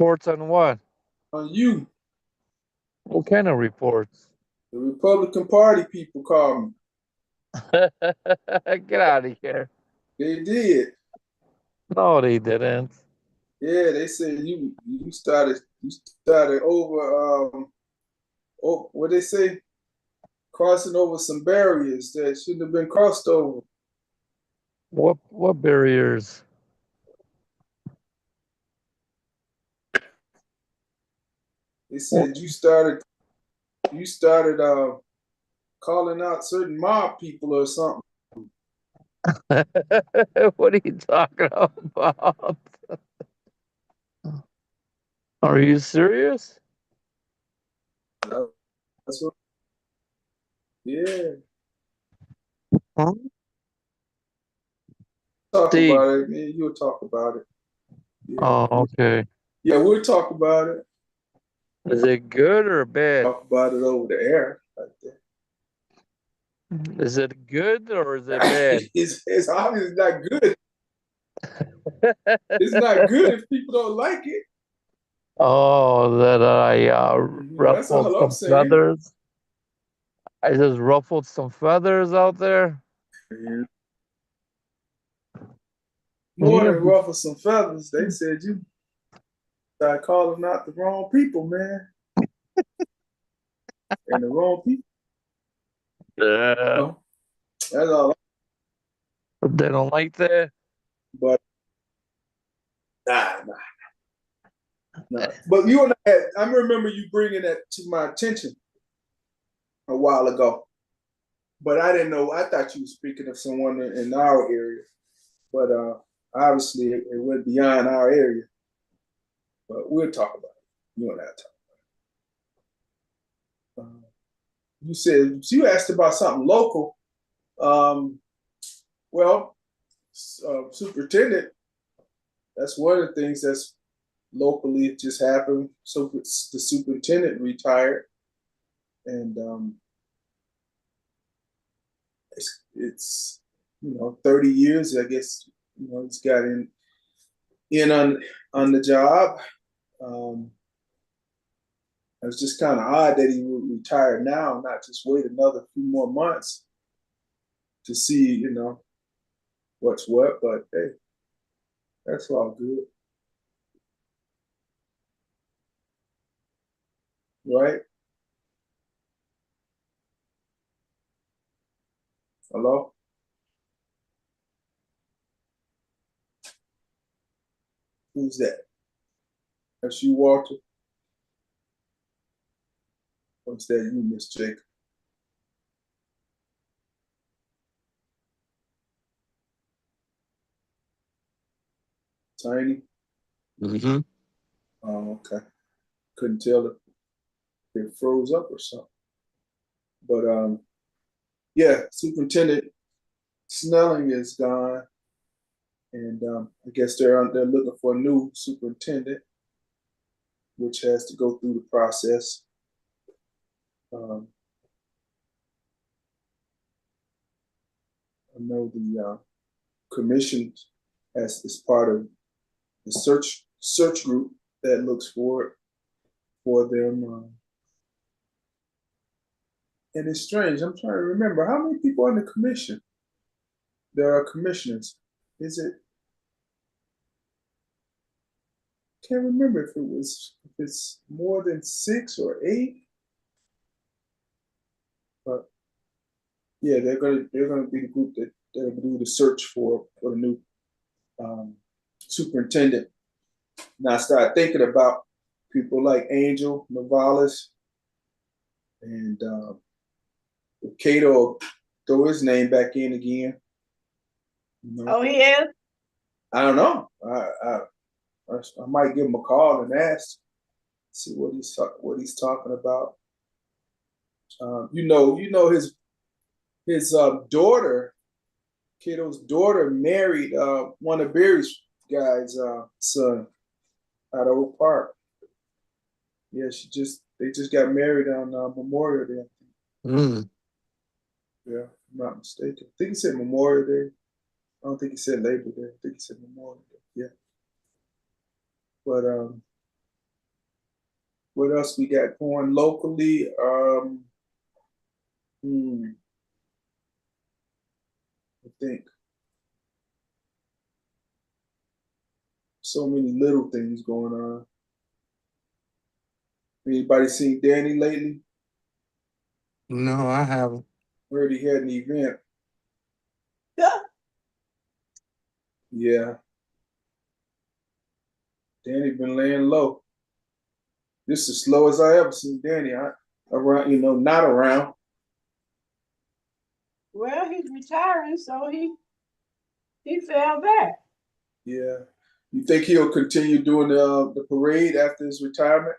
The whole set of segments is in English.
Reports on what? On you. What kind of reports? The Republican Party people called me. Get out of here. They did. No, they didn't. Yeah, they said you started over what they say, crossing over some barriers that shouldn't have been crossed over. What barriers? They What, said you started calling out certain mob people or something. what are you talking about? Are you serious? That's what, yeah. Huh? Talk Steve. about it, man. You'll talk about it. Yeah. Oh, okay. Yeah, we'll talk about it. Is it good or bad? Talk about it over the air like that. Is it good or is it bad? It's obviously not good. It's not good if people don't like it. Oh, that I That's ruffled all I'm some saying. feathers. I just ruffled some feathers out there. Yeah. More Yeah. than ruffle some feathers, they said you started calling out the wrong people, man. And the wrong people. Yeah. Oh, that's all. They don't like that. But nah, nah, nah. But you and I remember you bringing that to my attention a while ago. But I didn't know. I thought you were speaking of someone in our area. But obviously, it went beyond our area. But we'll talk about it. You and I talk. You said you asked about something local. Um, well, superintendent. That's one of the things that's locally just happened. So the superintendent retired, and it's 30 years. I guess he's got in on the job. Um, it was just kind of odd that he would retire now, not just wait another few more months to see what's what. But hey, that's all good, right? Hello, who's that? That's you, Walter. What's that? You, Miss Jacob? Tiny. Mm-hmm. Oh, okay. Couldn't tell if it froze up or something. But yeah, Superintendent Snelling is gone, and I guess they're looking for a new superintendent, which has to go through the process. Um, I know the commission is part of the search group that looks for them. And it's strange. I'm trying to remember how many people on the commission. There are commissioners. Is it? Can't remember if it's more than 6 or 8. But yeah, they're gonna be the group that will do the search for the new superintendent. Now I started thinking about people like Angel Navalis and Cato. Throw his name back in again. Oh, he is? I don't know. I might give him a call and ask, see what he's talking about. His daughter, Cato's daughter, married one of Barry's guys' son out of Oak Park. Yeah, they just got married on Memorial Day. Mm. Yeah, if I'm not mistaken. I think he said Memorial Day. I don't think he said Labor Day. I think he said Memorial Day. Yeah, but What else we got going locally? I think so many little things going on. Anybody seen Danny lately? No, I haven't. Heard he had an event. Yeah. Yeah. Danny been laying low. This is as slow as I ever seen Danny. Around, not around. Well, he's retiring, so he fell back. Yeah. You think he'll continue doing the parade after his retirement?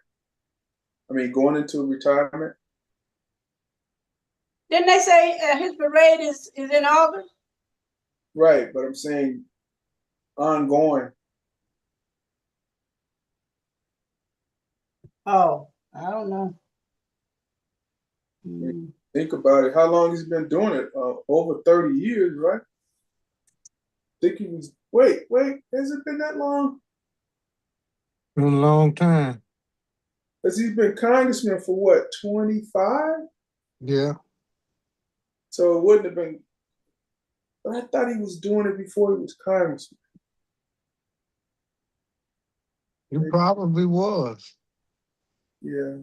I mean, going into retirement? Didn't they say his parade is in August? Right, but I'm saying ongoing. Oh, I don't know. Mm. Think about it. How long he's been doing it? Over 30 years, right? Think he was. Wait. Has it been that long? Been a long time. Because he's been congressman for what, 25? Yeah. So it wouldn't have been. But I thought he was doing it before he was congressman. He probably was. Yeah.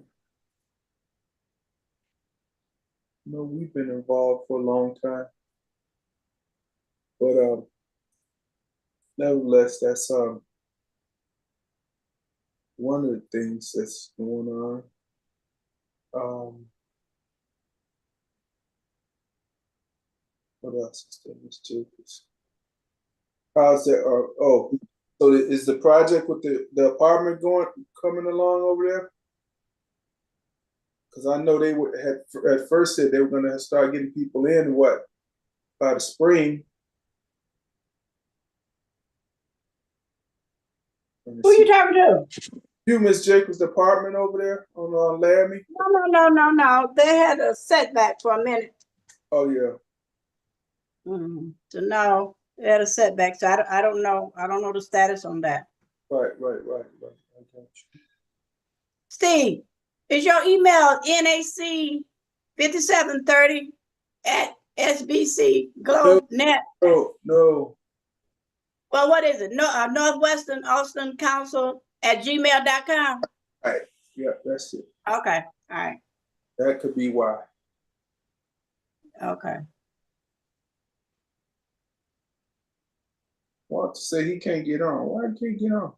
No, we've been involved for a long time. But nevertheless, that's one of the things that's going on. What else is there, Miss Jacobs? How's that? So is the project with the apartment coming along over there? Because I know they had at first said they were going to start getting people in by the spring. Who you talking to? You, Miss Jacobs' apartment over there on Laramie? No. They had a setback for a minute. Oh yeah. So no, they had a setback. So I don't know. I don't know the status on that. Right. I got you. Steve, is your email NAC5730@SBCGlobeNet? No. Well, what is it? No, Northwestern Austin Council @gmail.com. Right. Yeah, that's it. Okay. All right. That could be why. Okay. Want to say he can't get on. Why he can't get on?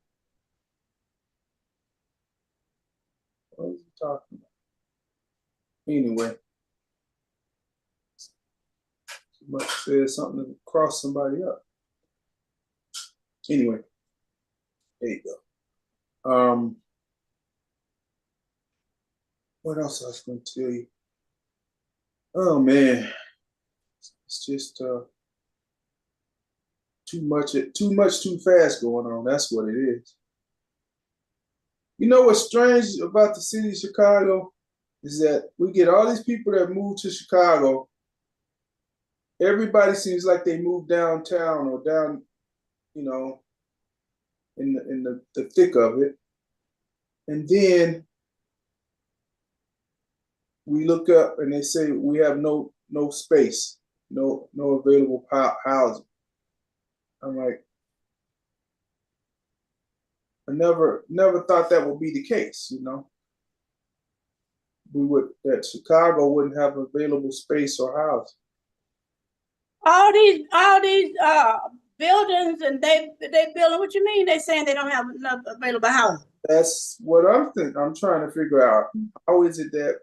What is he talking about? Anyway. Must have said something to cross somebody up. Anyway. There you go. What else I was going to tell you? Oh man. It's just too much too fast going on. That's what it is. You know what's strange about the city of Chicago is that we get all these people that move to Chicago. Everybody seems like they move downtown or down, in the thick of it. And then we look up and they say we have no space, no available housing. I'm like, I never thought that would be the case, that Chicago wouldn't have available space or housing. All these buildings and they building. What you mean? They saying they don't have enough available housing? That's what I'm thinking. I'm trying to figure out how is it that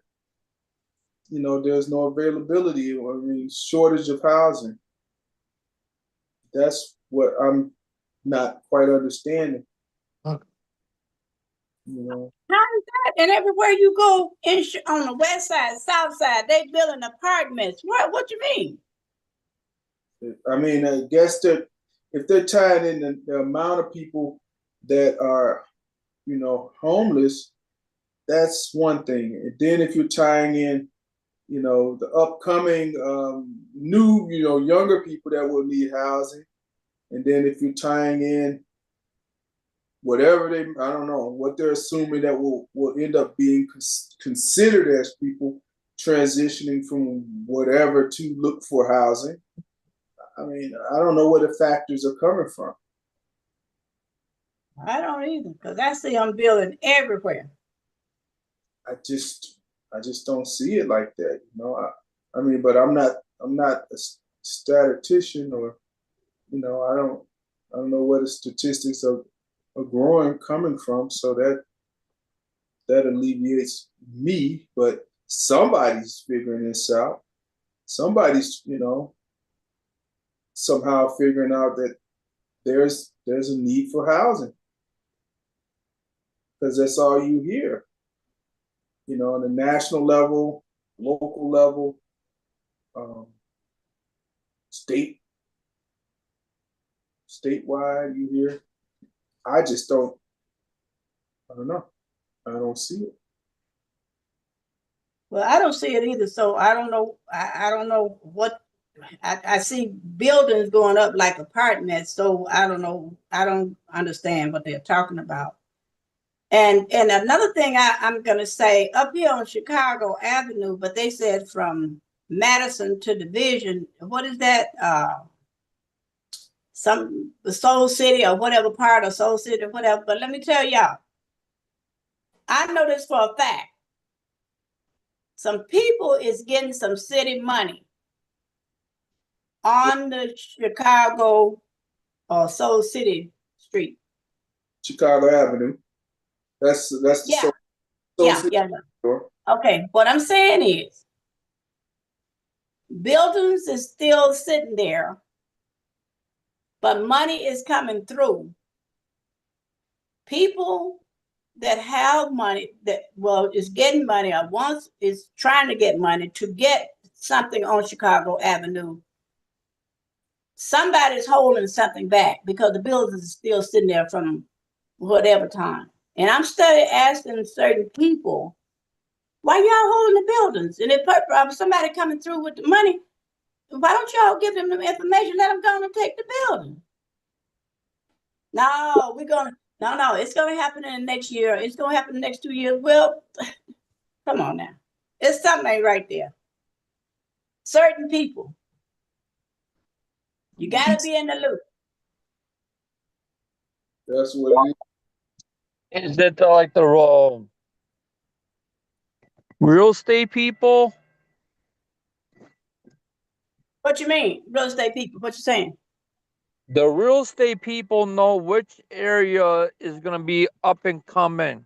there's no availability or shortage of housing. That's what I'm not quite understanding. How is that? And everywhere you go on the west side, south side, they building apartments. What you mean? I mean, I guess that if they're tying in the amount of people that are, homeless, that's one thing. And then if you're tying in, the upcoming new, younger people that will need housing, and then if you're tying in, whatever they, I don't know what they're assuming that will end up being considered as people transitioning from whatever to look for housing. I mean, I don't know where the factors are coming from. I don't either, because I see them building everywhere. I just don't see it like that. You know, I mean, but I'm not a statistician, or, you know, I don't know where the statistics are growing coming from. So that alleviates me, but somebody's figuring this out. Somebody's, you know, somehow figuring out that there's a need for housing, because that's all you hear. You know, on the national level, local level, statewide, you hear. I don't know. I don't see it. Well, I don't see it either, so I don't know. I don't know what. I see buildings going up like apartments, so I don't know. I don't understand what they're talking about. And another thing I'm going to say, up here on Chicago Avenue, but they said from Madison to Division, what is that? The Soul City or whatever part of Soul City or whatever. But let me tell y'all, I know this for a fact. Some people is getting some city money on the Chicago or Soul City Street. Chicago Avenue. That's the yeah. Okay, what I'm saying is buildings is still sitting there, but money is coming through. People that have money is getting money, or once is trying to get money to get something on Chicago Avenue. Somebody's holding something back because the buildings is still sitting there from whatever time. And I'm still asking certain people, why y'all holding the buildings? And if somebody coming through with the money, why don't y'all give them the information, let them go and take the building? No, it's going to happen in the next year. It's going to happen in the next 2 years. Well, come on now. It's something right there. Certain people. You got to be in the loop. That's what it is. Is it like the real estate people? What you mean, real estate people? What you saying? The real estate people know which area is going to be up and coming.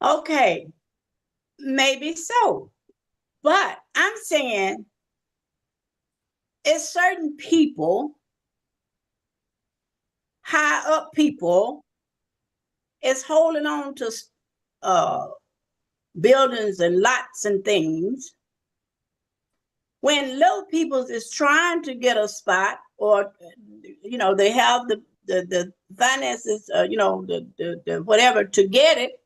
Okay, maybe so. But I'm saying it's certain people, high up people, is holding on to buildings and lots and things, when little people is trying to get a spot, or they have the finances, the whatever to get it,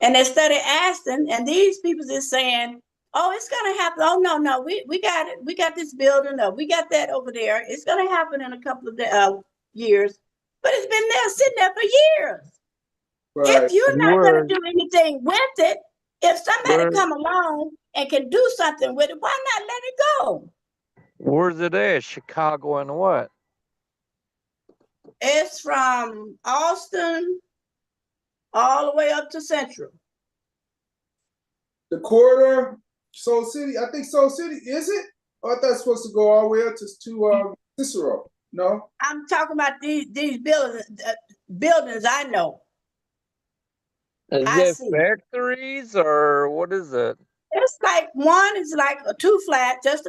and they started asking, and these people is saying, oh, it's gonna happen. Oh no, we got it. We got this building. No, we got that over there. It's gonna happen in a couple of years, but it's been there sitting there for years. Right. If you're not going to do anything with it, if somebody come along and can do something with it, why not let it go? Where's it at? Chicago and what? It's from Austin all the way up to Central. The corridor, Soul City. I think Soul City, is it? Or I thought it's supposed to go all the way up to Cicero. No? I'm talking about these buildings I know. Is it factories or what is it? It's like one is like a two flat, just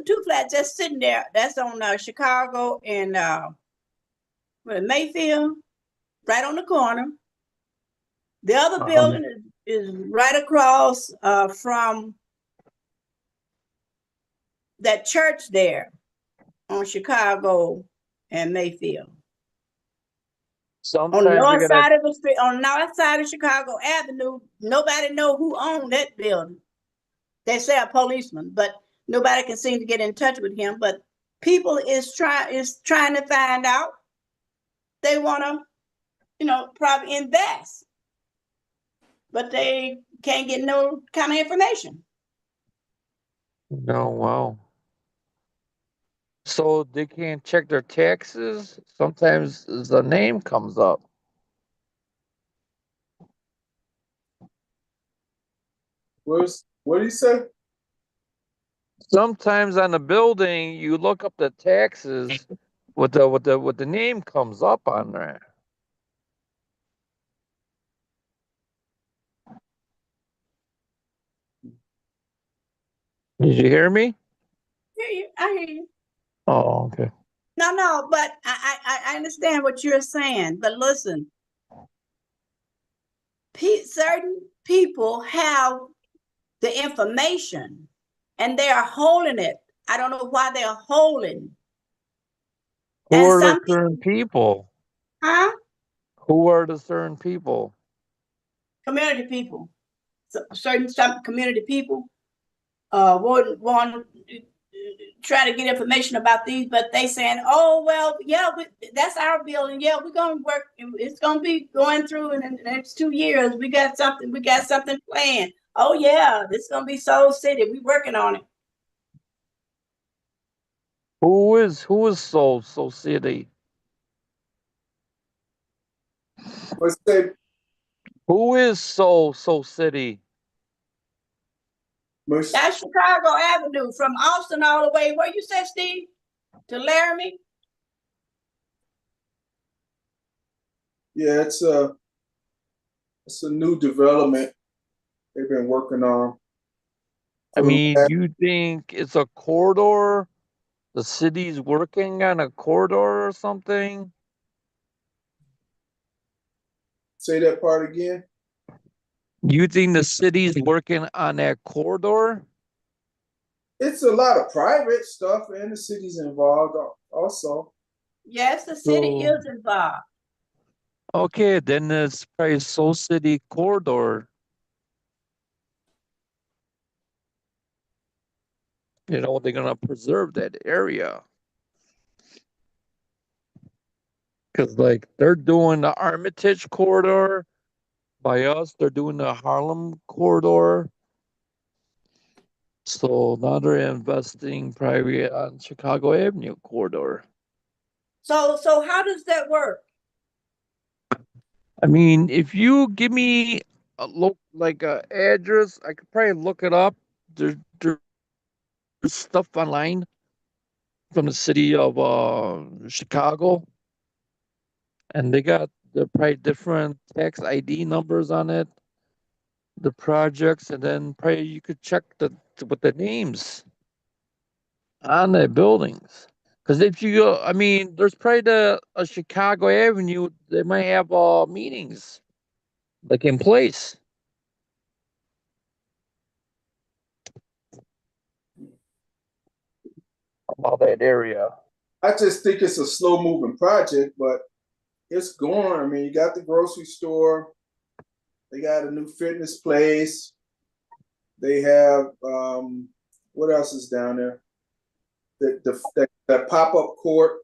sitting there. That's on Chicago and Mayfield, right on the corner. The other building is right across from that church there on Chicago and Mayfield. Sometimes on the north side of the street, on the north side of Chicago Avenue, nobody know who owned that building. They say a policeman, but nobody can seem to get in touch with him. But people is trying to find out. They want to, probably invest, but they can't get no kind of information. No, wow. So they can't check their taxes. Sometimes the name comes up. What do you say? Sometimes on the building, you look up the taxes with the name comes up on there. Did you hear me? I hear you. Oh, okay. No, but I understand what you're saying. But listen, certain people have the information and they are holding it. I don't know why they're holding. Who And are the some certain people? huh? Who are the certain people? Community people. Some community people want try to get information about these, but they saying, "Oh well, yeah, that's our building. Yeah, we're gonna work. It's gonna be going through in the next 2 years. We got something. We got something planned. Oh yeah, this is gonna be Soul City. We working on it." Who is Soul City? Let's say Who is Soul City? Mus- That's Chicago Avenue from Austin all the way. Where you said, Steve? To Laramie? yeah, it's a new development they've been working on. I For the mean, last- you think it's a corridor? The city's working on a corridor or something? say that part again. You think the city's working on that corridor? It's a lot of private stuff, and the city's involved also. Yes, the city So, is involved. okay, then it's probably Soul City corridor. You know, they're gonna preserve that area. Because like they're doing the Armitage corridor by us, they're doing the Harlem corridor. So now they're investing probably on Chicago Avenue corridor. So how does that work? I mean, if you give me a look like a address, I could probably look it up. There's stuff online from the city of Chicago, and they got the probably different tax ID numbers on it, the projects, and then probably you could check with the names on the buildings. Because if you go, I mean, there's probably a Chicago Avenue. They might have meetings like in place about that area. I just think it's a slow moving project, but it's going. I mean, you got the grocery store, they got a new fitness place, they have what else is down there? That pop up court.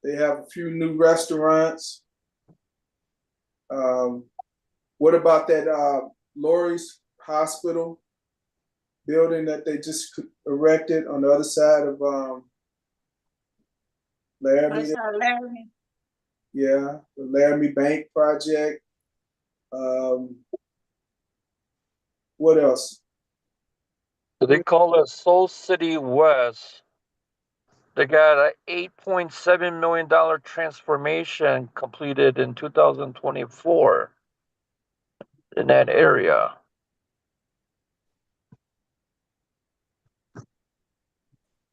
They have a few new restaurants. What about that Lurie's Hospital building that they just erected on the other side of Laramie? Laramie. Yeah, the Laramie Bank project. What else? So they call it Soul City West. They got a $8.7 million transformation completed in 2024 in that area.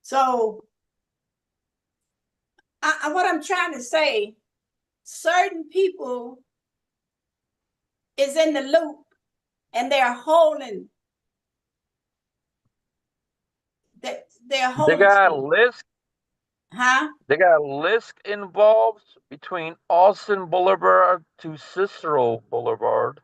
So what I'm trying to say, certain people is in the loop and they're holding that they're They holding got stuff. Lisk. Huh? They got Lisk involved between Austin Boulevard to Cicero Boulevard.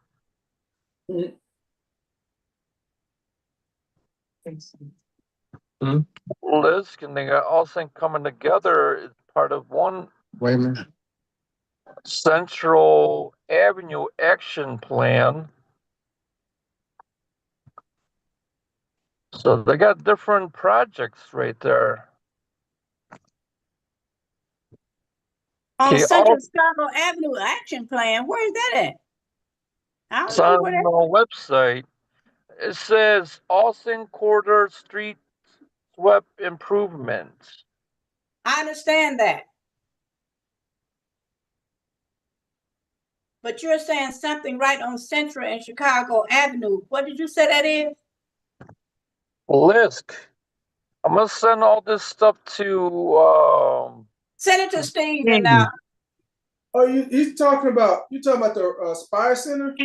Lisk, and they got Austin coming together is part of one Wait a minute. Central Avenue action plan. So they got different projects right there. On Okay, Central all Chicago Avenue Action Plan, where is that at? I it's don't know on where the website. It says Austin Corridor Street Swept Improvements. I understand that. But you're saying something right on Central and Chicago Avenue. What did you say that is? Lisk. I'm gonna send all this stuff to Senator Steve and Steve. Oh, you talking about the Spire Center?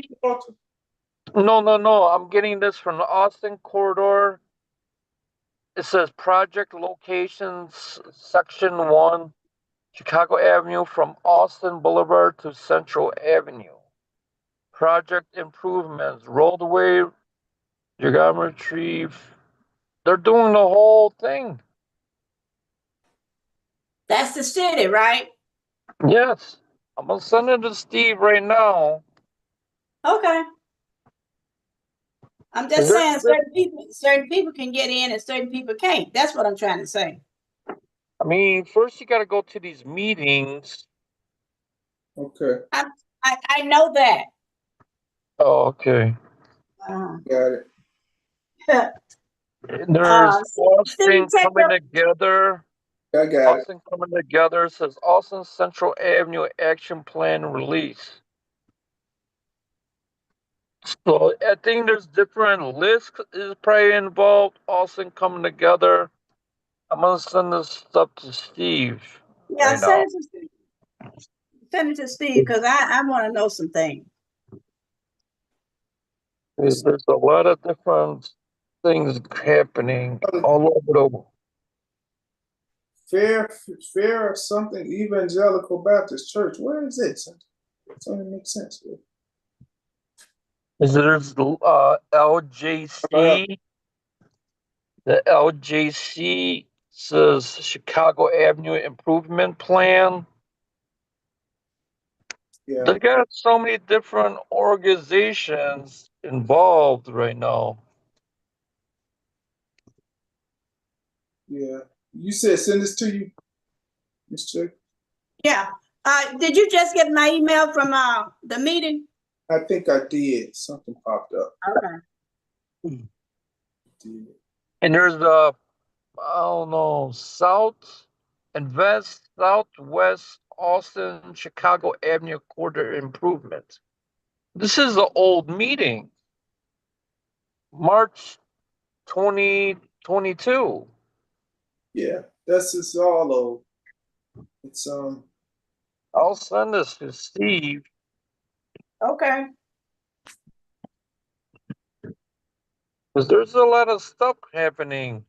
No. I'm getting this from the Austin Corridor. It says project locations, section 1, Chicago Avenue from Austin Boulevard to Central Avenue. Project improvements, roadway, geometry. They're doing the whole thing. That's the city, right? Yes. I'm gonna send it to Steve right now. Okay. I'm just saying certain people can get in and certain people can't. That's what I'm trying to say. I mean, first you gotta go to these meetings. Okay, I know that. Oh, okay. got it. And there's Austin Student take coming up. together. I got it. Austin coming together says Austin Central Avenue Action Plan release. So I think there's different lists is probably involved. Austin coming together. I'm gonna send this stuff to Steve Yeah, right now. Send it to Steve because I want to know some things. There's a lot of different things happening all over the. Fair or something Evangelical Baptist Church. Where is it? It doesn't make sense. There's LJC. The LJC says Chicago Avenue Improvement Plan. Yeah, They got so many different organizations involved right now. yeah. You said send this to you, Ms. Chick? Yeah. Did you just get my email from the meeting? I think I did. Something popped up. Okay. Did. And there's the, I don't know, South and West, Southwest Austin, Chicago Avenue Corridor Improvement. This is the old meeting. March 2022. Yeah, that's just all old. It's I'll send this to Steve. Okay. Because there's a lot of stuff happening.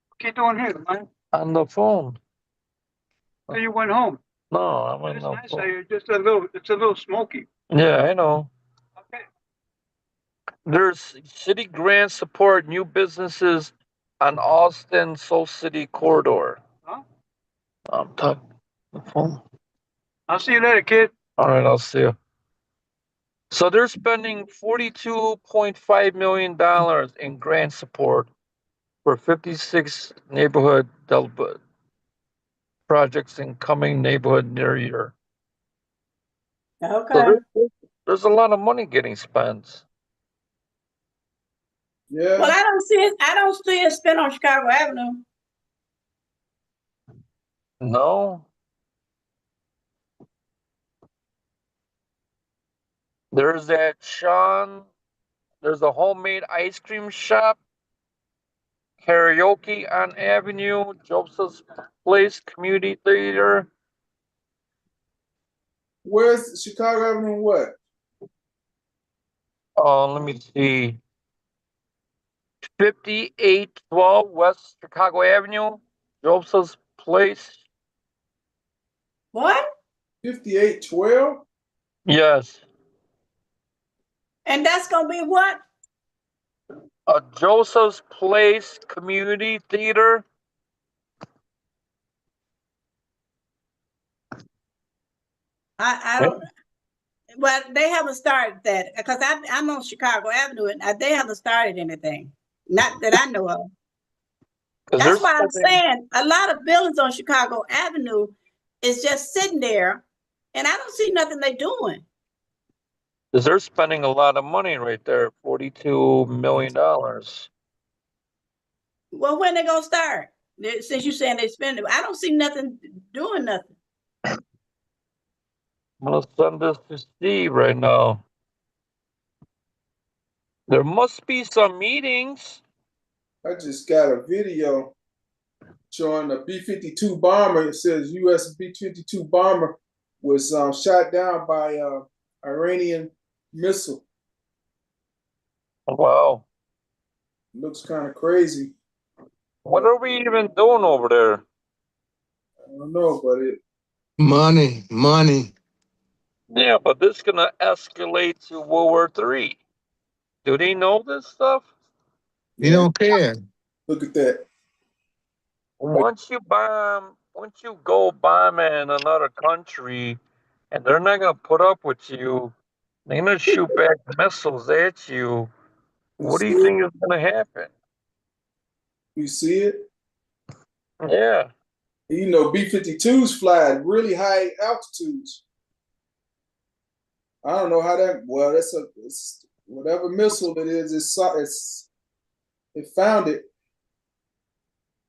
What you doing here, man? On the phone. So you went home. No, I'm on It's the nice. phone. It's a little smoky. Yeah, I know. Okay. There's city grant support new businesses on Austin Soul City corridor. Huh? I'm talking on the phone. I'll see you later, kid. All right, I'll see you. So they're spending $42.5 million in grant support for 56 neighborhood projects in coming neighborhood near year. Okay. So there's a lot of money getting spent. yeah. Well, I don't see it. I don't see it spent on Chicago Avenue. No. There's that Sean. There's a homemade ice cream shop. Karaoke on Avenue. Joseph's Place Community Theater. Where's Chicago Avenue? What? Oh, let me see. 5812 West Chicago Avenue. Joseph's Place. What? 5812? Yes. And that's gonna be what? Joseph's Place Community Theater. I don't. Well, they haven't started that because I'm on Chicago Avenue and they haven't started anything. Not that I know of. 'Cause That's they're why I'm spending- saying a lot of buildings on Chicago Avenue is just sitting there, and I don't see nothing they doing. 'cause they're spending a lot of money right there, $42 million. Well, when they gonna start? Since you saying they spend it, I don't see nothing doing nothing. I'm gonna send this to Steve right now. There must be some meetings. I just got a video showing a B-52 bomber. It says U.S. B-52 bomber was shot down by Iranian missile. Wow. Looks kind of crazy. What are we even doing over there? I don't know, but it Money. Yeah, but this is gonna escalate to World War III. Do they know this stuff? You don't care. look at that. Once you go bomb in another country, and they're not gonna put up with you, they're gonna shoot back missiles at you. What do you think is gonna happen? You see it? Yeah, You know, B-52s fly at really high altitudes. I don't know how that. Well, it's whatever missile it is. It found it.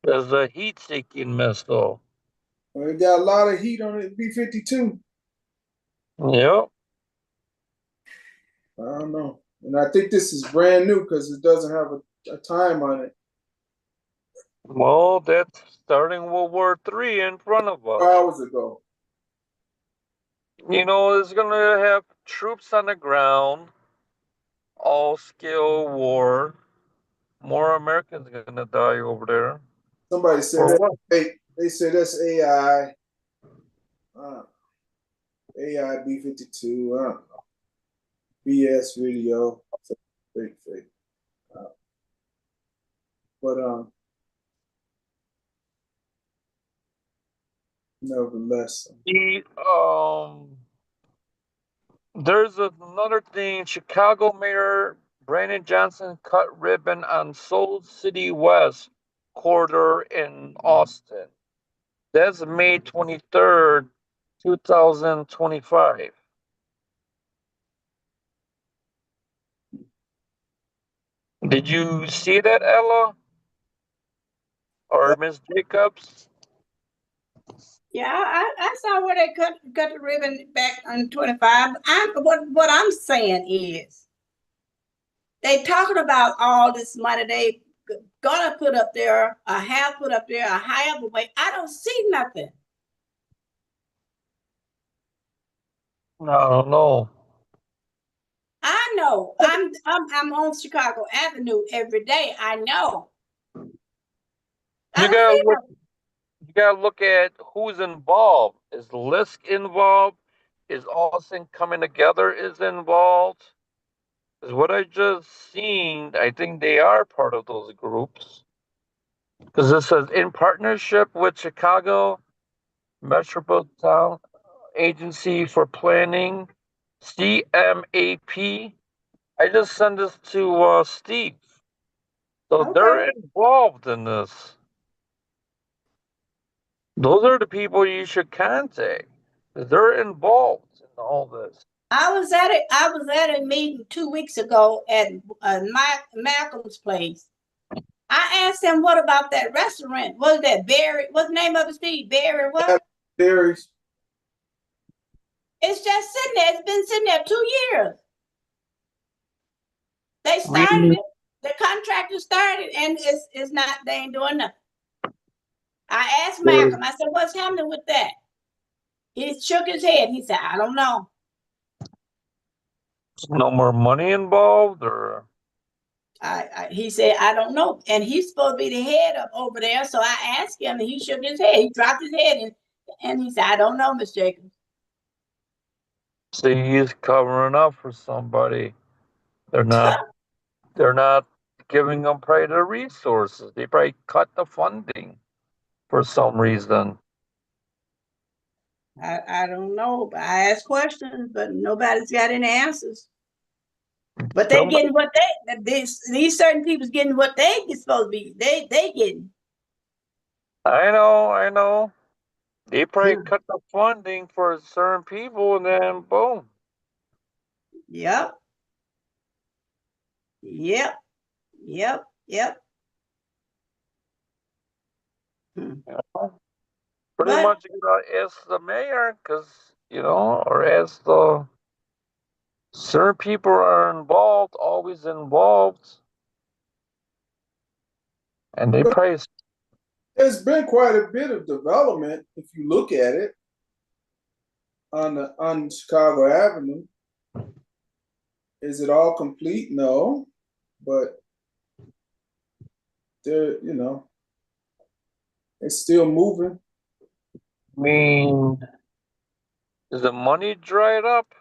there's a heat-seeking missile. Well, it got a lot of heat on it. B-52. Yep. I don't know, and I think this is brand new because it doesn't have a time on it. Well, that's starting World War III in front of us. 4 hours ago. You know, it's gonna have troops on the ground, all skill war. More Americans are gonna die over there. Somebody said For that, what? they said that's AI. AI B-52. I don't know. BS video. Fake. But nevertheless, There's another thing. Chicago Mayor Brandon Johnson cut ribbon on Soul City West corridor in Austin. That's May 23rd, 2025. Did you see that, Ella? Or Miss Jacobs? Yeah, I saw where they cut the ribbon back on 25. What I'm saying is they talking about all this money they gonna put up there, or have put up there, or however way. I don't see nothing. I don't know. I know. I'm on Chicago Avenue every day. I know. You gotta look at who's involved. Is Lisk involved? Is Austin Coming Together is involved? Because what I just seen, I think they are part of those groups. Because it says in partnership with Chicago Metropolitan Agency for Planning, CMAP. I just sent this to Steve. So Okay. they're involved in this. Those are the people you should contact. They're involved in all this. I was at a meeting 2 weeks ago at Malcolm's place. I asked him, what about that restaurant? Was that Barry? What's the name of it, Steve? Barry what? Barry's. It's just sitting there. It's been sitting there 2 years. They started it. The contractor started, and it's not. They ain't doing nothing. I asked Malcolm. I said, "What's happening with that?" He shook his head. He said, "I don't know." No more money involved, or He said, "I don't know." And he's supposed to be the head up over there. So I asked him, and he shook his head. He dropped his head, and he said, "I don't know, Miss Jacobs." see, he's covering up for somebody. They're not not giving them probably the resources. They probably cut the funding for some reason. I don't know, but I ask questions, but nobody's got any answers. But they getting what these certain people's getting what they supposed to be. They getting. I know. They probably cut the funding for certain people, and then boom. Yep. You know? Pretty But much you gotta ask the mayor, or ask the certain people are involved, always involved, and they probably There's been quite a bit of development if you look at it on Chicago Avenue. Is it all complete? No, but they're it's still moving. I mean, is the money dried up?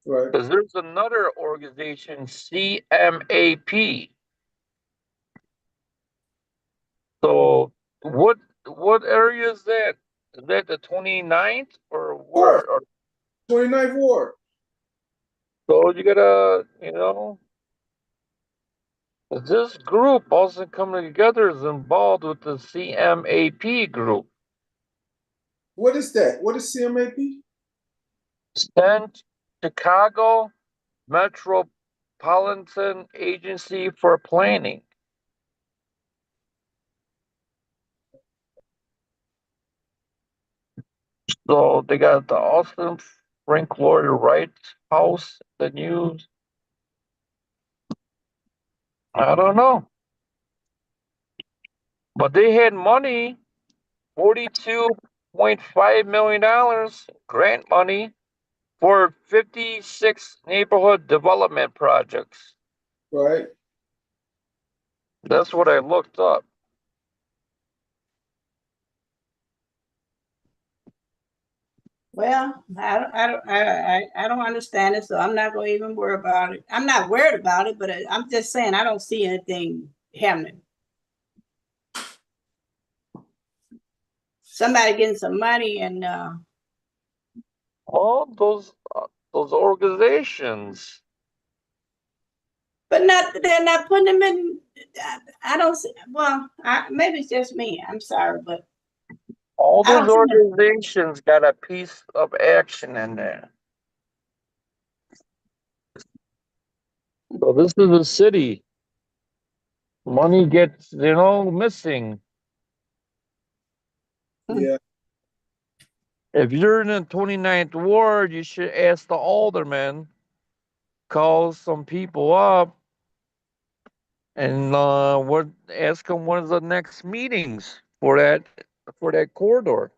Right. Because there's another organization, CMAP. So what area is that? Is that the 29th or where? Or, 29th Ward. so you gotta, this group also coming together is involved with the CMAP group. What is that? What is CMAP? Stand Chicago Metropolitan Agency for Planning. So they got the Austin Frank Lloyd Wright House, the news. I don't know. But they had money, $42.5 million grant money for 56 neighborhood development projects. Right. That's what I looked up. well, I don't understand it, so I'm not gonna even worry about it. I'm not worried about it, but I'm just saying I don't see anything happening. Somebody getting some money and All those organizations. but they're not putting them in. I don't see. Well, maybe it's just me. I'm sorry, but All I those don't see them. organizations got a piece of action in there. So this is a city. Money gets, missing. Yeah. If you're in the 29th ward, you should ask the alderman, call some people up, and ask them what are the next meetings for that corridor,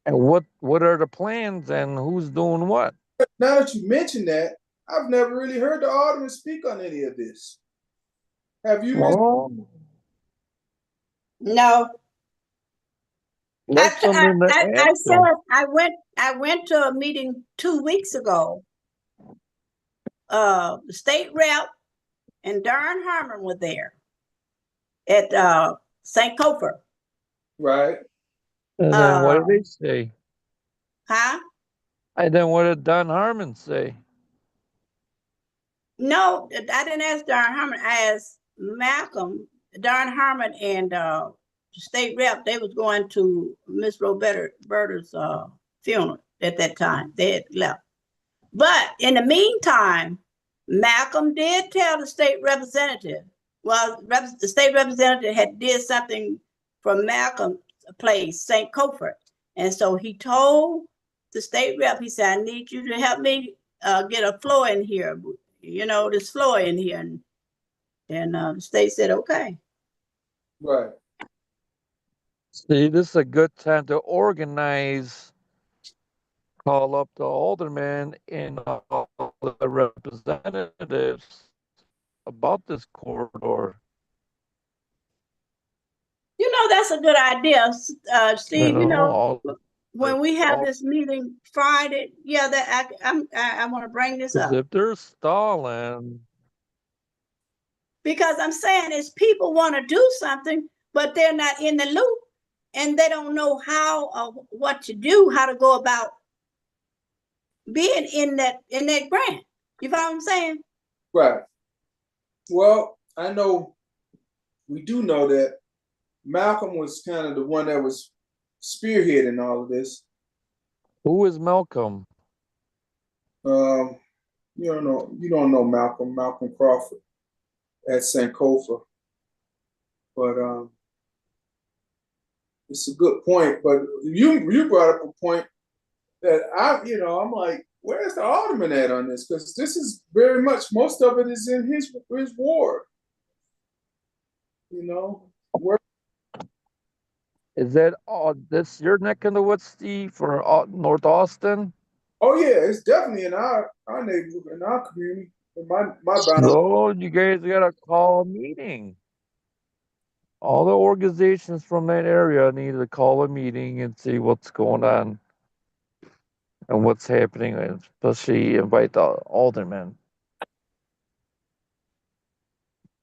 and what are the plans and who's doing what. Now that you mention that, I've never really heard the alderman speak on any of this. Have you? Well, No, that's something to I ask said them. I went to a meeting 2 weeks ago. The state rep and Darren Harmon were there at St. Cofer. Right. And then what did they say? Huh? And then what did Don Harmon say? No, I didn't ask Darren Harmon. I asked Malcolm. Darren Harmon and the state rep, they was going to Miss Roberta's funeral at that time. They had left. But in the meantime, Malcolm did tell the state representative. Well, the state representative had did something from Malcolm's place, St. Cofer. And so he told the state rep, he said, I need you to help me get a floor in here. This floor in here. And the state said, okay. Right. See, this is a good time to organize, call up the alderman and all the representatives about this corridor. That's a good idea, Steve. all when we have all- this meeting Friday, yeah, that I want to bring this 'cause up if they're stalling, because I'm saying is people want to do something, but they're not in the loop and they don't know how or what to do, how to go about being in that grant. You know what I'm saying? Right. Well, I know we do know that Malcolm was kind of the one that was spearheading all of this. who is Malcolm? You don't know Malcolm Crawford at Sankofa, but it's a good point. But you brought up a point that I'm like, where's the alderman at on this? Because this is very much, most of it is in his ward. Where Is that this your neck in the woods, Steve, for North Austin? Oh yeah, it's definitely in our neighborhood, in our community. In my bound. So you guys gotta call a meeting. All the organizations from that area need to call a meeting and see what's going on and what's happening, and especially invite the aldermen.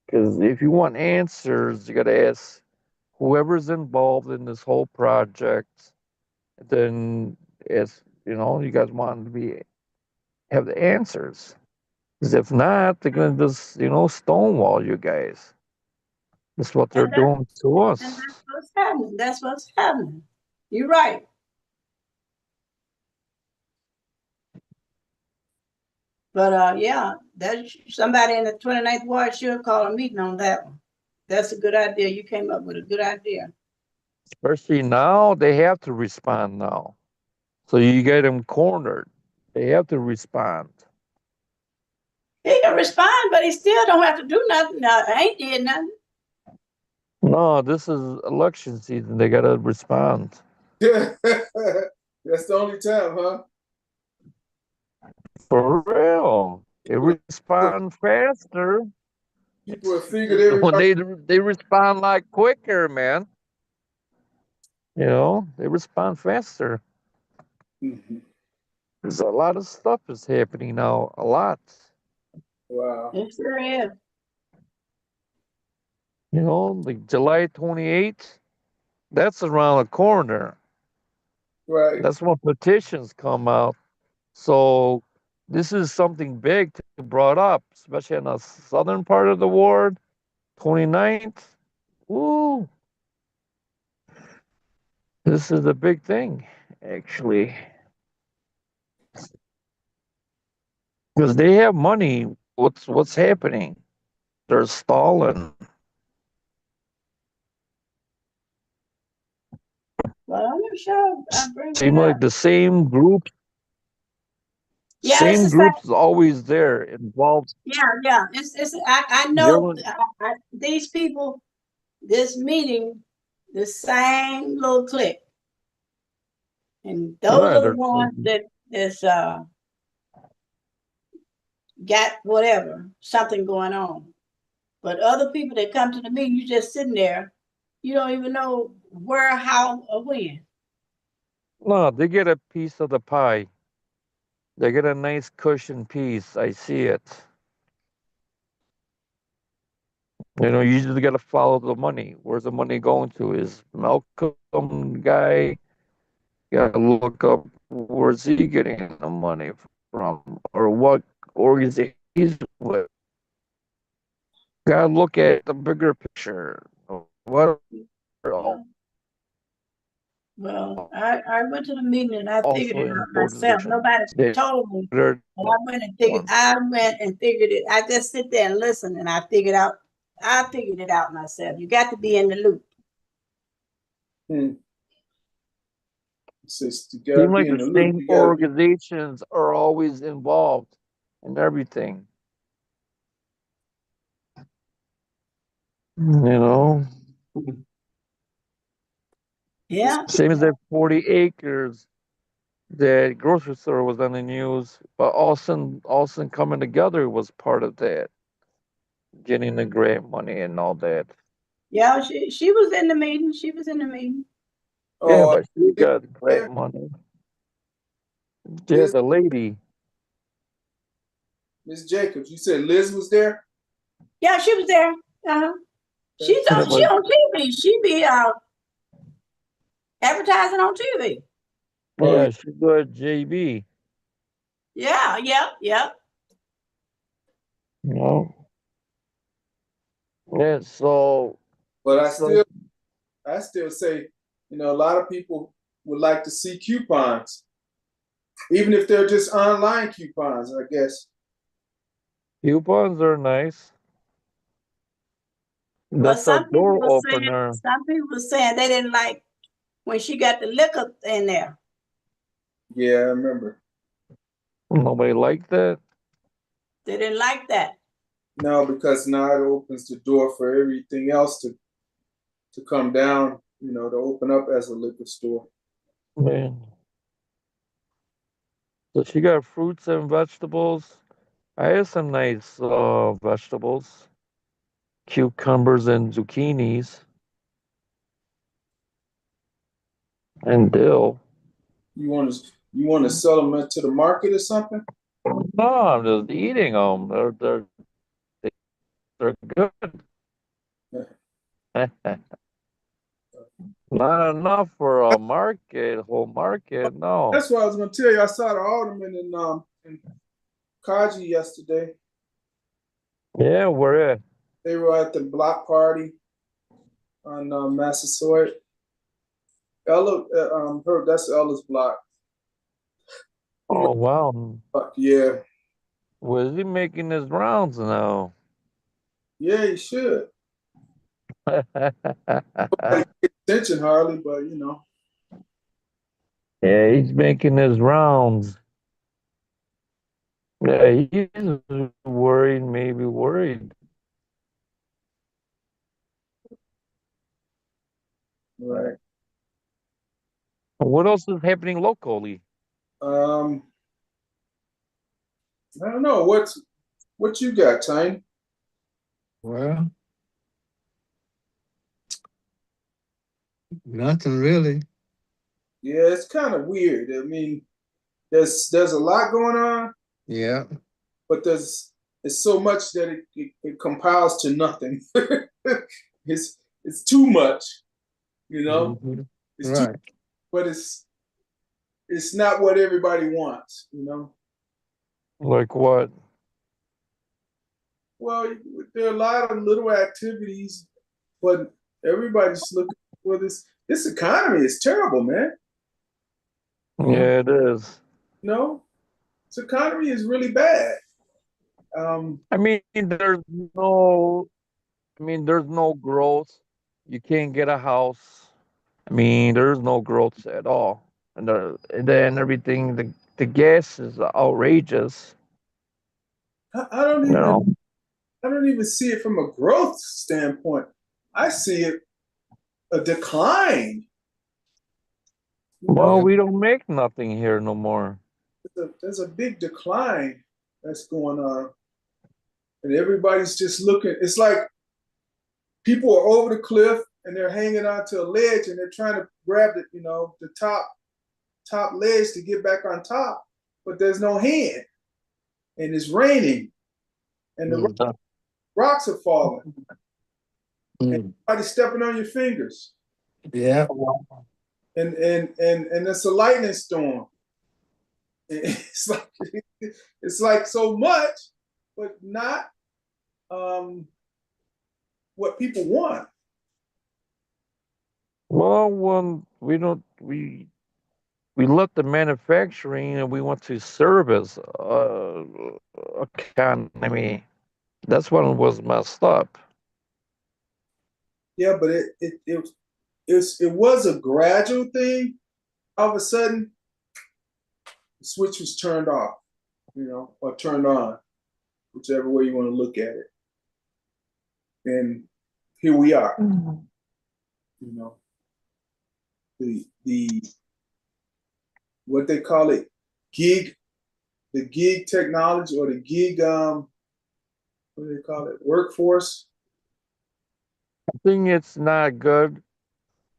Because if you want answers, you gotta ask whoever's involved in this whole project. Then, you guys want to have the answers. Because if not, they're gonna just, stonewall you guys. That's what they're And that- doing to And us. that's what's happening. That's what's happening. You're right. But yeah, that somebody in the 29th ward should call a meeting on that one. That's a good idea. You came up with a good idea. Especially now, they have to respond now. So you get them cornered. They have to respond. He can respond, but he still don't have to do nothing. Ain't did nothing. No, this is election season. They gotta respond. That's the only time, huh? For real. They respond faster. People have figured When everybody. they respond like quicker, man. They respond faster. Mhm. There's a lot of stuff is happening now. A lot. Wow. It sure is. Like July 28th, that's around the corner. Right. That's when petitions come out. So this is something big to be brought up, especially in the southern part of the ward. 29th. Ooh. This is a big thing, actually. Because they have money. What's happening? They're stalling. But I'm not sure I bring it Seem up. like the same group. Yeah, it's Same the same. group is always there involved. Yeah. It's I know these people, this meeting, the same little clique. And those Right, are the ones that's got whatever, something going on. But other people that come to the meeting, you just sitting there, you don't even know where, how, or when. No, they get a piece of the pie. They get a nice cushion piece. I see it. You just got to follow the money. Where's the money going to? Is Malcolm guy? Got to look up where's he getting the money from, or what organization he's with. Got to look at the bigger picture. What? Well, I went to the meeting and I figured Also it out important myself. Nobody told me. they're And I went and figured it. I just sit there and listen and I figured it out myself. You got to be in the loop. Seem like the same organizations are always involved in everything. Yeah. Same as that 40 acres. The grocery store was on the news, but Austin coming together was part of that, getting the grant money and all that. Yeah, she was in the meeting. She was in the meeting. Yeah, Oh, but she got great there, money. Yeah, Liz, the lady. Miss Jacobs. You said Liz was there. Yeah, she was there. Uh-huh. She's Yeah, on, she but on TV. She be advertising on TV. Oh, yeah, she got JB. Yeah, yep, yep. You know. Yeah, so but so I still say, a lot of people would like to see coupons, even if they're just online coupons. I guess. coupons are nice. Well, That's a some people door were saying opener. they didn't like when she got the liquor in there. Yeah, I remember. Nobody liked that. They didn't like that. No, because now it opens the door for everything else to come down. To open up as a liquor store. Man. So she got fruits and vegetables. I had some nice vegetables. Cucumbers and zucchinis and dill. You want to sell them to the market or something? No, I'm just eating them. They're good. Not enough for a market, whole market. No. That's what I was going to tell you. I saw the alderman in Kaji yesterday. Yeah, we're at. They were at the block party on Massasoit. Ella, that's Ella's block. Oh wow. Yeah, Was he making his rounds now? yeah, you should. Nobody pays attention hardly, but Yeah, he's making his rounds. Yeah, he's worried, maybe worried. right. What else is happening locally? Um, I don't know what you got, Tiny. Well, nothing really. Yeah, it's kind of weird. I mean, there's a lot going on, Yeah. but it's so much that it compiles to nothing. It's too much, you know. Mhm. It's too, Right. but it's not what everybody wants. Like what? Well, there are a lot of little activities, but everybody's looking for this. This economy is terrible, man. Yeah. Yeah, it is. No, this economy is really bad. I mean, no, there's no growth. You can't get a house. I mean, there's no growth at all. And then everything, the gas is outrageous. I don't You even know. I don't even see it from a growth standpoint. I see it a decline. You know, Well, Yeah. we don't make nothing here no more. there's a big decline that's going on, and everybody's just looking. It's like people are over the cliff and they're hanging onto a ledge and they're trying to grab the top ledge to get back on top, but there's no hand, and it's raining, and the Mm. rocks are falling, and Mm. everybody's stepping on your fingers, Yeah. and it's a lightning storm. It's like it's like so much, but not um, what people want. Well, when we don't, we let the manufacturing and we want to service economy. That's when it was messed up. Yeah, but it was a gradual thing. All of a sudden, the switch was turned off, or turned on, whichever way you want to look at it. And here we are. You know, the what they call it, the gig technology or the gig what do they call it, workforce. I think it's not good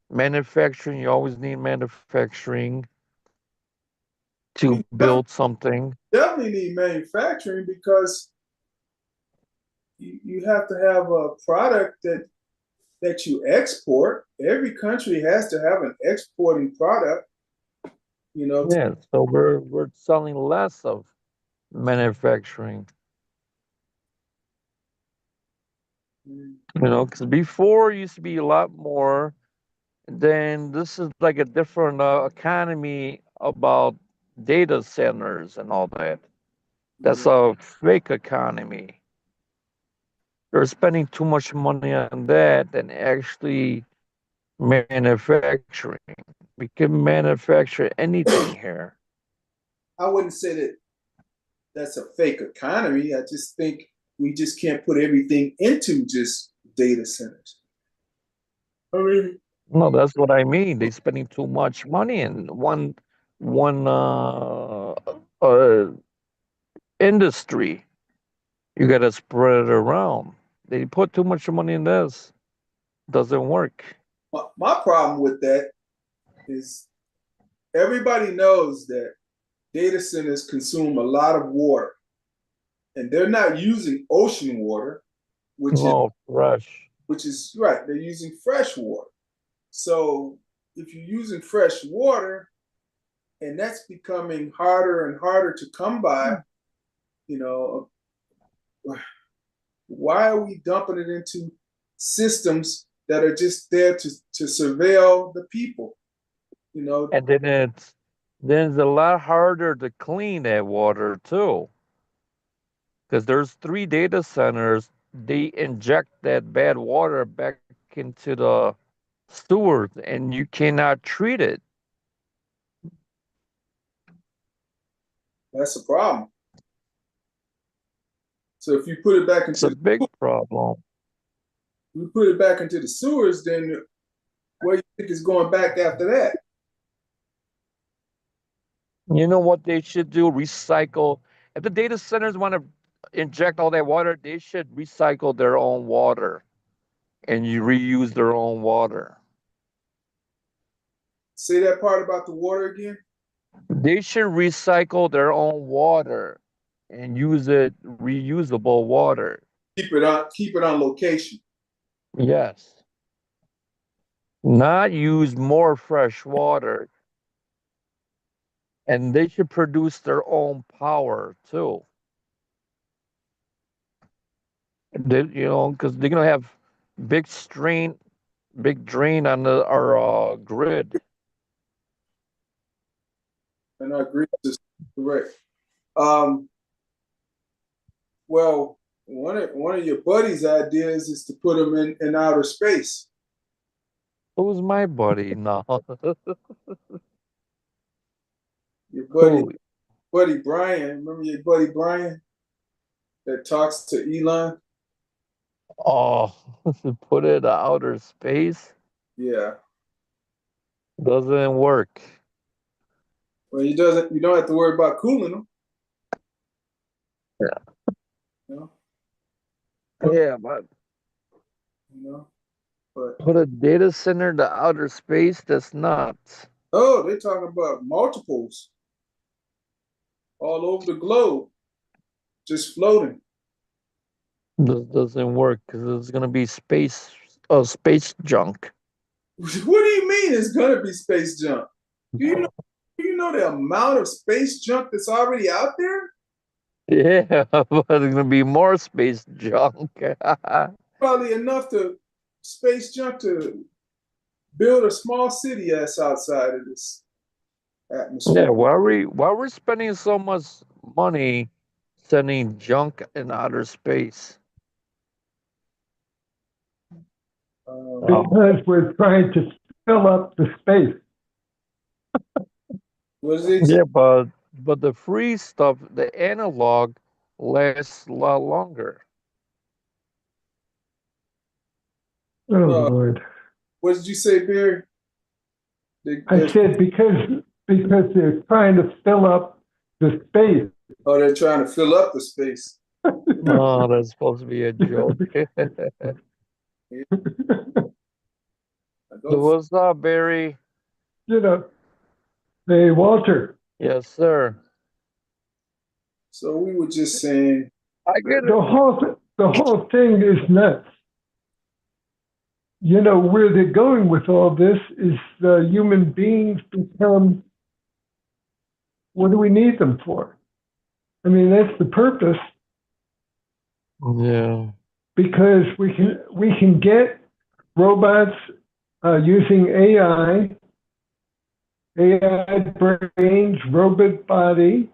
manufacturing. You always need manufacturing to We build something. definitely need manufacturing because you have to have a product that you export. Every country has to have an exporting product, you know. Yeah, so we're selling less of manufacturing. You know, because before it used to be a lot more. Then this is like a different economy about data centers and all that. That's a fake economy. They're spending too much money on that than actually manufacturing. We can manufacture anything here. I wouldn't say that that's a fake economy. I just think we just can't put everything into just data centers. I mean, No, that's what I mean. They're spending too much money in one industry. You got to spread it around. They put too much money in this. Doesn't work. my problem with that is everybody knows that data centers consume a lot of water, and they're not using ocean water, which is No, fresh. right. They're using fresh water. So if you're using fresh water, and that's becoming harder and harder to come by, you know, why are we dumping it into systems that are just there to surveil the people? You know, And then it's a lot harder to clean that water too. Because there's 3 data centers, they inject that bad water back into the sewers and you cannot treat it. that's a problem. So if you put it back It's a into big problem. we put it back into the sewers, then where you think it's going back after that? You know what they should do? Recycle. If the data centers want to inject all that water, they should recycle their own water and you reuse their own water. Say that part about the water again. They should recycle their own water and use it reusable water. Keep it on location. Yes. Not use more fresh water. And they should produce their own power too. They, you know, because they're gonna have big strain, big drain on our grid. And I agree with this. Correct. Um, well, one of your buddy's ideas is to put them in outer space. Who's my buddy? No. Your Who? buddy Brian. Remember your buddy Brian that talks to Elon? Oh, put it outer space Yeah. doesn't work. Well, he doesn't. You don't have to worry about cooling them. Yeah. You know. Yeah, but You know. But put a data center to outer space, that's nuts. oh, they're talking about multiples all over the globe, just floating. This doesn't work because it's gonna be space junk. What do you mean it's gonna be space junk? Do you know the amount of space junk that's already out there? Yeah, but it's gonna be more space junk. Probably enough to space junk to build a small city that's outside of this atmosphere. Yeah, why we're spending so much money sending junk in outer space? Because we're trying to fill up the space. What is it? Yeah, but the free stuff, the analog, lasts a lot longer. Oh, Lord. What did you say, Barry? I said because they're trying to fill up the space. Oh, they're trying to fill up the space. Oh, that's supposed to be a joke. I Go What's up, Barry? You know, hey, Walter, Yes, sir. So we were just saying, I get it. the whole thing is nuts. You know, where they're going with all this is the human beings become, what do we need them for? I mean, that's the purpose, Yeah. because we can get robots using AI brains, robot body,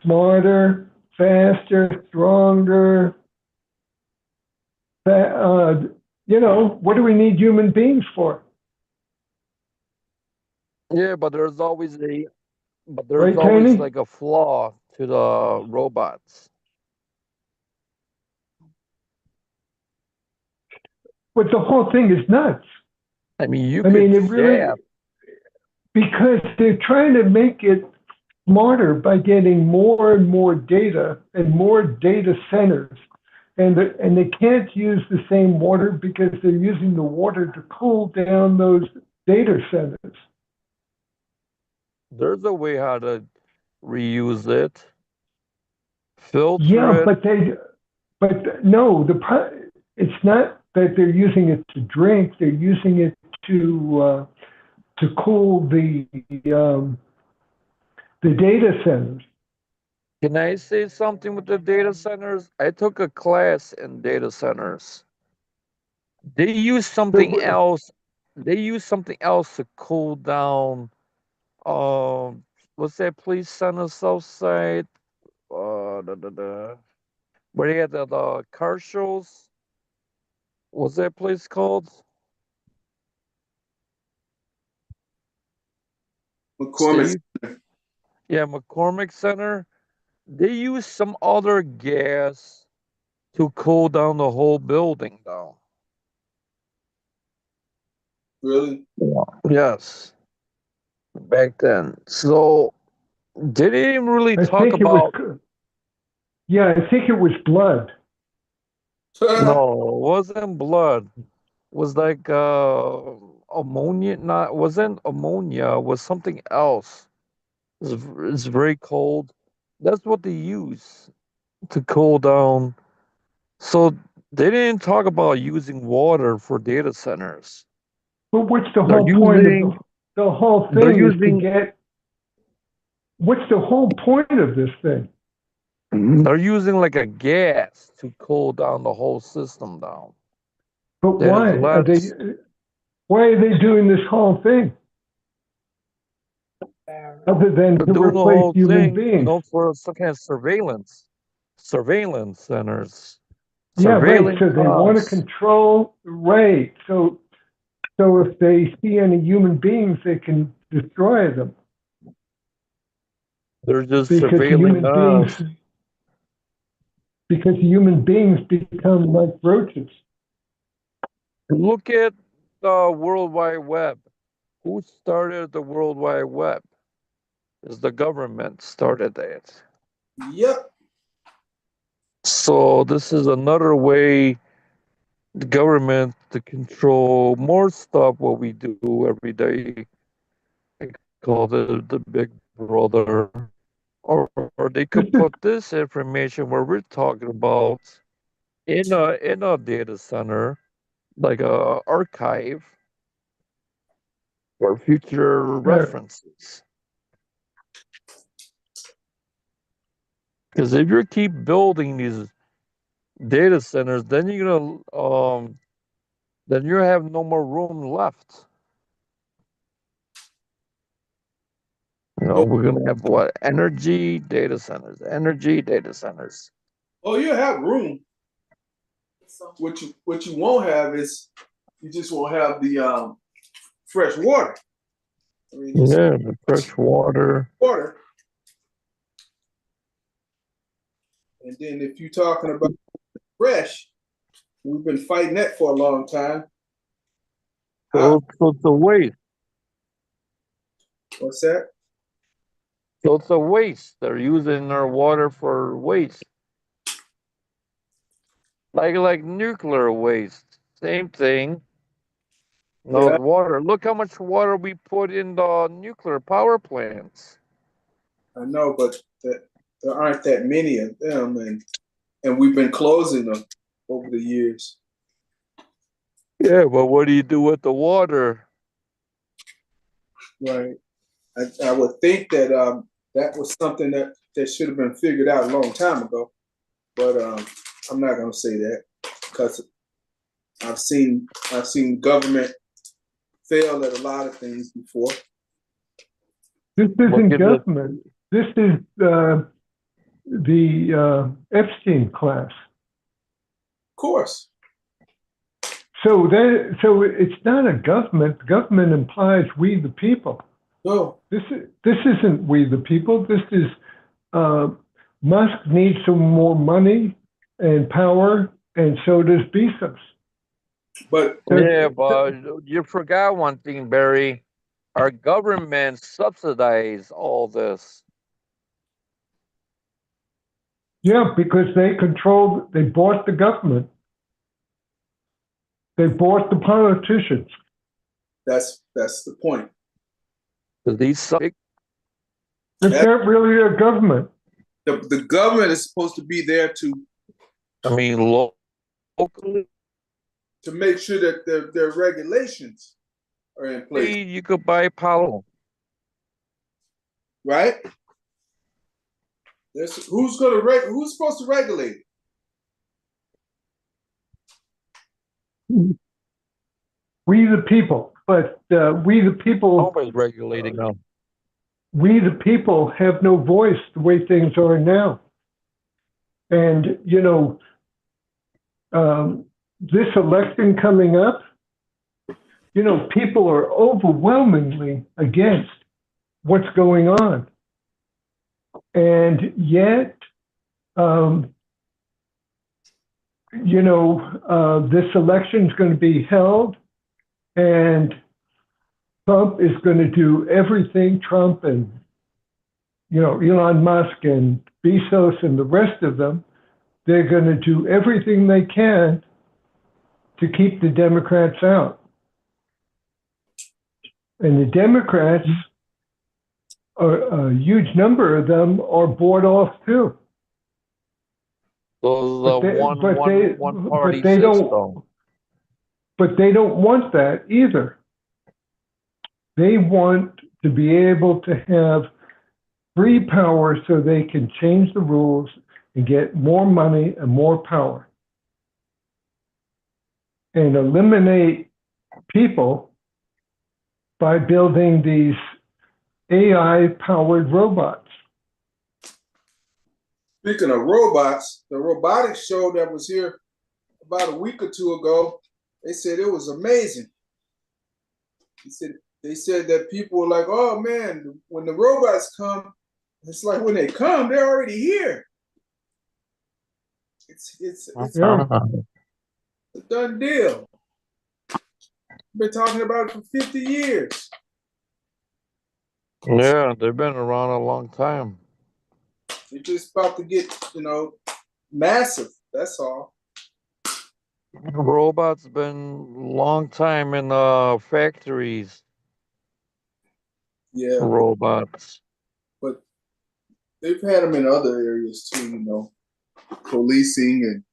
smarter, faster, stronger. You know, what do we need human beings for? Yeah, but there's always Right, Tony? like a flaw to the robots. But the whole thing is nuts. I mean, you I mean, could it really, zap. because they're trying to make it smarter by getting more and more data and more data centers. And they can't use the same water because they're using the water to cool down those data centers. There's a way how to reuse it, Yeah, filter it. but no, it's not that they're using it to drink. They're using it to cool the data centers. Can I say something with the data centers? I took a class in data centers. They use something So, else. They use something else to cool down. Um, what's that place center south side? Where they had the car shows. What's that place called? McCormick, Steve? Yeah, McCormick Center. They use some other gas to cool down the whole building down. really? Yeah. Yes, back then. So they didn't even really I talk think it was, about. yeah, I think it was blood. No, it wasn't blood. It was like ammonia. Not wasn't ammonia. It was something else. It's very cold. That's what they use to cool down. So they didn't talk about using water for data centers. But what's the They're whole point of using the whole they're thing is to using get, what's the whole point of this thing? they're using like a gas to cool down the whole system down. But There's why are they doing this whole thing? Other than they're to doing the replace whole human thing, beings. for some kind of surveillance centers, Yeah, right. surveilling So they want to us. control, right. So if they see any human beings, they can destroy them They're just because the surveilling human beings us. because the human beings become like roaches. Look at the World Wide Web. Who started the World Wide Web? Is the government started it. Yep. So this is another way the government to control more stuff what we do every day. They call it the big brother. Or they This could is put this information where we're talking about in a data center, like a archive for future references. Because if you keep building these data centers, then you're gonna then you have no more room left. You know, Yeah. we're gonna have what? Energy data centers. Oh, you have room. What you won't have is you just won't have the fresh water. I mean, just Yeah, the fresh water. water. And then if you're talking about fresh, we've been fighting that for a long time. So it's a waste. What's that? So it's a waste. They're using our water for waste. Like nuclear waste. Same thing. No Yeah. water. Look how much water we put in the nuclear power plants. I know, but there aren't that many of them, and we've been closing them over the years. Yeah, but what do you do with the water? Right. I would think that that was something that should have been figured out a long time ago, but I'm not going to say that because I've seen government fail at a lot of things before. This Look isn't at this. government. This is the Epstein class. Of course. So it's not a government. Government implies we the people. No. This isn't we the people. This is Musk needs some more money and power, and so does Bezos. But Yeah, but you forgot one thing, Barry. Our government subsidize all this. Yeah, because they bought the government. They bought the politicians. that's the point. 'Cause these It's not really a government. The government is supposed to be there I mean, locally, to make sure that their regulations are in place, you could buy power. right? Who's supposed to regulate it? We the people, but we the people, Nobody's regulating them. we the people have no voice the way things are now. And this election coming up, people are overwhelmingly against what's going on. And yet, this election is going to be held, and Trump is going to do everything, Trump and, Elon Musk and Bezos and the rest of them, they're going to do everything they can to keep the Democrats out. And the Democrats, a huge number of them are bought off too. Those one party they system. But they don't want that either. They want to be able to have free power so they can change the rules and get more money and more power and eliminate people by building these AI-powered robots. Speaking of robots, the robotics show that was here about a week or two ago, they said it was amazing. They said that people were like, oh man, when the robots come, it's like when they come, they're already here. It's a done deal. Been talking about it for 50 years. Yeah, they've been around a long time. It's just about to get, massive. That's all. Robots been long time in factories. Yeah. Robots. But they've had them in other areas too, policing and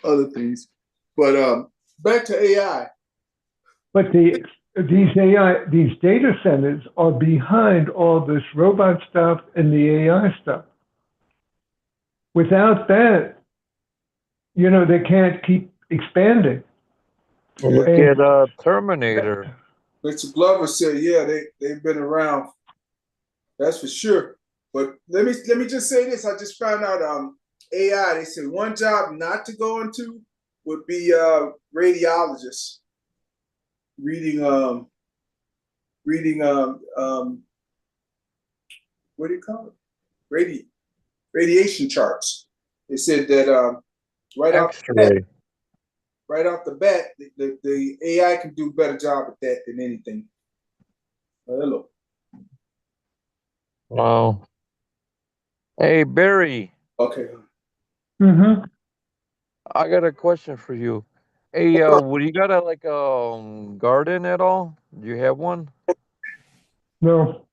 other things. But back to AI. But these data centers are behind all this robot stuff and the AI stuff. Without that, they can't keep expanding. Look at Terminator. Mr. Glover said, yeah, they've been around. That's for sure. But let me just say this. I just found out AI, they said one job not to go into would be radiologists. Reading what do you call it? Radiation charts. They said that right off the bat, the AI can do a better job at that than anything. Hello. Wow. Hey, Barry. Okay. Mm-hmm. I got a question for you. Hey, would you got a like garden at all? Do you have one? No,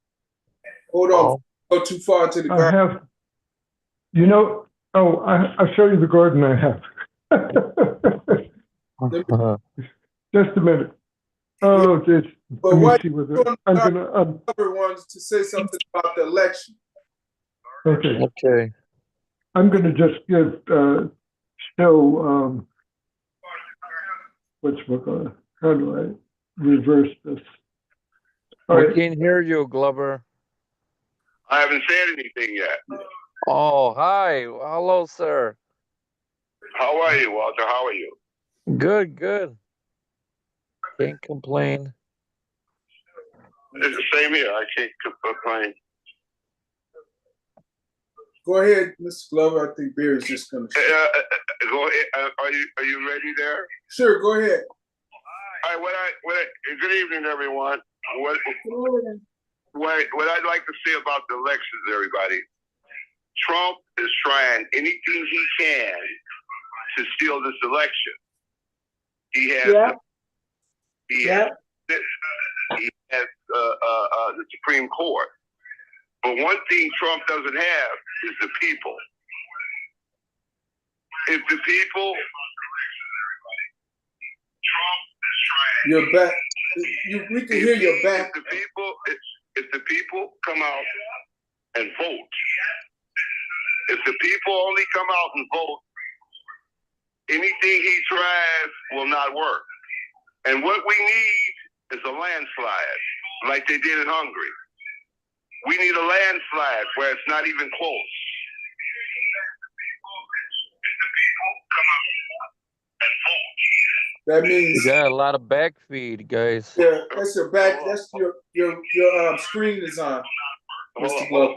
Hold on, Oh. go too far into the I garden. have, I'll show you the garden I have. Just a minute. Oh, just, But let me why see you whether, doing I'm the gonna, other ones to say something about the election? okay, Okay. I'm gonna just give, show, how do I reverse this? All We right, can't hear you, Glover. I haven't said anything yet. Oh, hi. Hello, sir. How are you, Walter? How are you? Good, good. Can't complain. It's the same here. I can't complain. Go ahead, Mr. Glover. I think Barry's just gonna. Go ahead. Are you ready there? Sure, go ahead. All right. Good evening, everyone. What I'd like to say about the elections, everybody. Trump is trying anything he can to steal this election. He has. Yeah. He Yeah. has the Supreme Court. But one thing Trump doesn't have is the people. If the people, You're back. We can hear your back. if the people come out and vote, if the people only come out and vote, anything he tries will not work. And what we need is a landslide, like they did in Hungary. We need a landslide where it's not even close. That means You got a lot of back feed, guys. yeah, that's your back. That's your screen is on. Mr. Glover.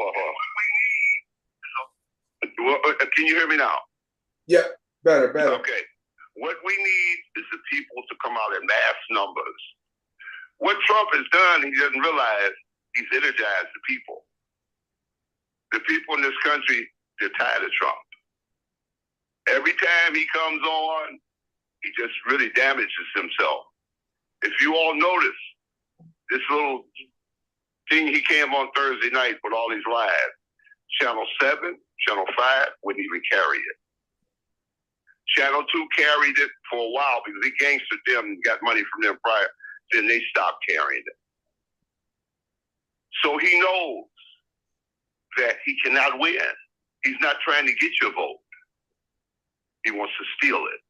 Well, can you hear me now? Yeah, better. Okay. What we need is the people to come out in mass numbers. What Trump has done, he doesn't realize he's energized the people. The people in this country, they're tired of Trump. Every time he comes on, he just really damages himself. If you all notice, this little thing he came on Thursday night with all these lies, Channel 7, Channel 5 wouldn't even carry it. Channel 2 carried it for a while because he gangstered them and got money from them prior. Then they stopped carrying it. So he knows that he cannot win. He's not trying to get your vote. He wants to steal it.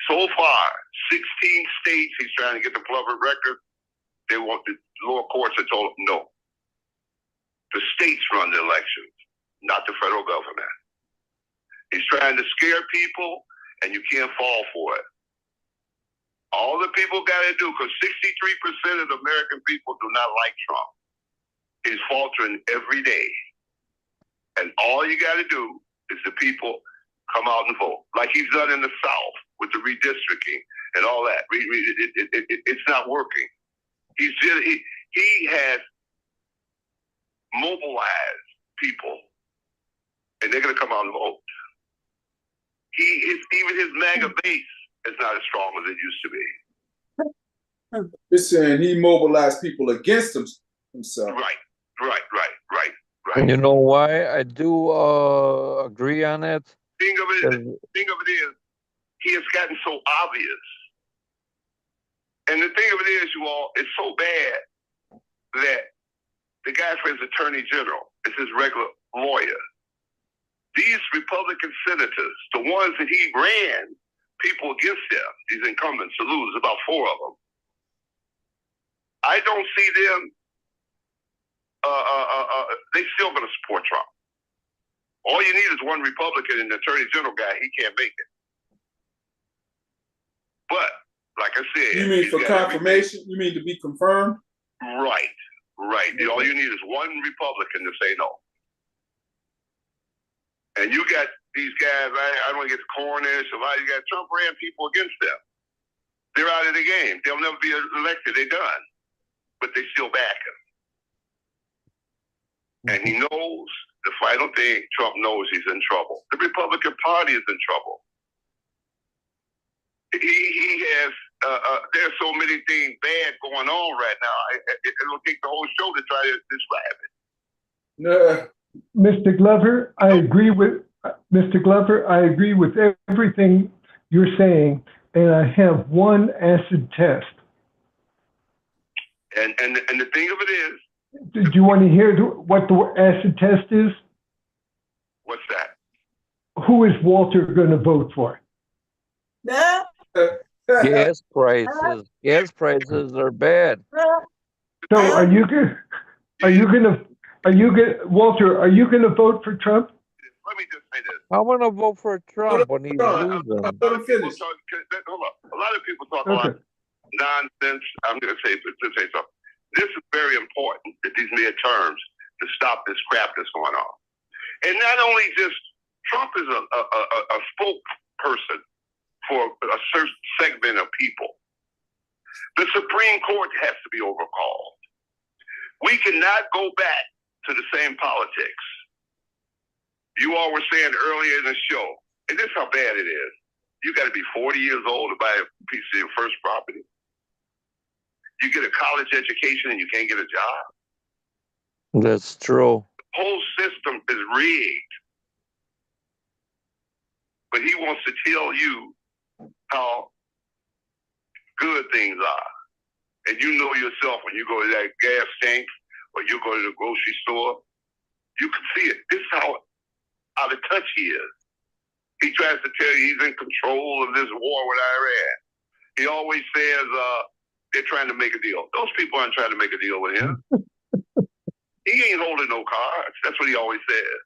So far, 16 states he's trying to get the public record. They want the lower courts have told him no. The states run the elections, not the federal government. He's trying to scare people, and you can't fall for it. All the people got to do, because 63% of the American people do not like Trump. He's faltering every day. And all you got to do is the people come out and vote, like he's done in the South with the redistricting and all that. It's not working. He has mobilized people, and they're going to come out and vote. Even his MAGA base is not as strong as it used to be. You're saying he mobilized people against himself. Right. You know why? I do agree on it. Thing of it is, he has gotten so obvious. And the thing of it is, you all, it's so bad that the guy for his attorney general is his regular lawyer. These Republican senators, the ones that he ran people against him, these incumbents to lose, about 4 of them. I don't see them, they still going to support Trump. All you need is one Republican and the attorney general guy, he can't make it. But, like I said. You mean for confirmation? You mean to be confirmed? Right. Okay. All you need is one Republican to say no. And you got these guys, I don't want to get Cornish, you got Trump ran people against them. They're out of the game. They'll never be elected. They're done. But they still back him. And he knows the final thing, Trump knows he's in trouble. The Republican Party is in trouble. he has. There's so many things bad going on right now. It'll take the whole show to try to describe it. No. Mr. Glover, I agree with Mr. Glover. I agree with everything you're saying, and I have one acid test. And the thing of it is, Do you want to hear what the acid test is? what's that? Who is Walter going to vote for? No, Gas prices. Gas prices are bad. So Walter, are you going to vote for Trump? Let me just say this. I'm gonna vote for Trump when he's losing. Let him finish. Hold up. A lot of people talk a lot of nonsense. I'm going to say something. This is very important that these midterms to stop this crap that's going on. And not only just Trump is a spokesperson for a certain segment of people. The Supreme Court has to be overhauled. We cannot go back to the same politics. You all were saying earlier in the show, and this is how bad it is. You got to be 40 years old to buy a piece of your first property. You get a college education and you can't get a job. That's true. The whole system is rigged. But he wants to tell you how good things are. And you know yourself when you go to that gas tank or you go to the grocery store, you can see it. This is how out of touch he is. He tries to tell you he's in control of this war with Iran. He always says they're trying to make a deal. Those people aren't trying to make a deal with him. He ain't holding no cards. That's what he always says.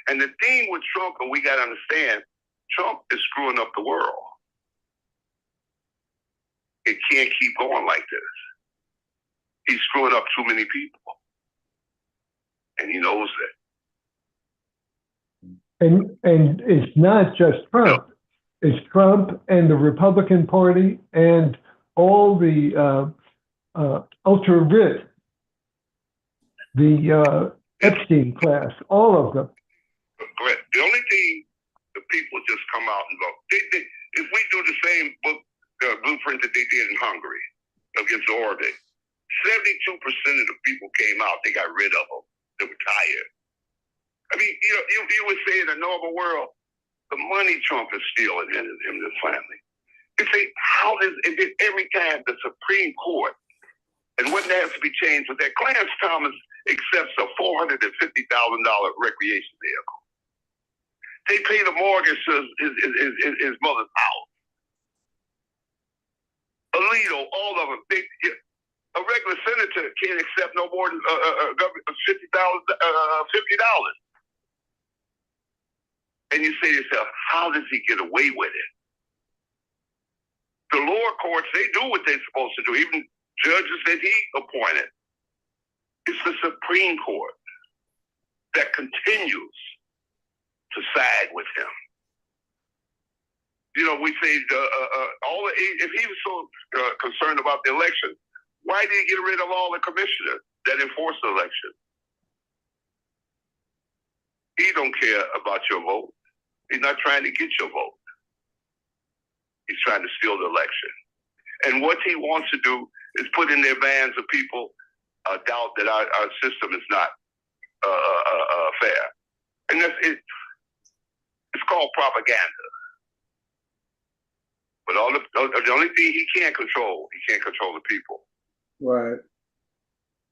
And the thing with Trump, and we got to understand, Trump is screwing up the world. It can't keep going like this. He's screwing up too many people. And he knows that. And it's not just Trump. It's Trump and the Republican Party and all the ultra-rich, the Epstein class, all of them. Correct. The only thing the people just come out and vote. If we do the same blueprint that they did in Hungary against Orban, 72% of the people came out. They got rid of them. They were tired. I mean, you would say in a normal world, the money Trump is stealing in his family. You say, how is it every time the Supreme Court, and what has to be changed with that, Clarence Thomas accepts a $450,000 recreation vehicle. They pay the mortgage to his mother's house. Alito, all of them. A regular senator can't accept no more than $50. And you say to yourself, how does he get away with it? The lower courts, they do what they're supposed to do, even judges that he appointed. It's the Supreme Court that continues to side with him. You know, we say, if he was so concerned about the election, why did he get rid of all the commissioners that enforce the election? He don't care about your vote. He's not trying to get your vote. He's trying to steal the election. And what he wants to do is put in their minds of people a doubt that our system is not fair. And that's it. It's called propaganda. But the only thing he can't control the people. Right.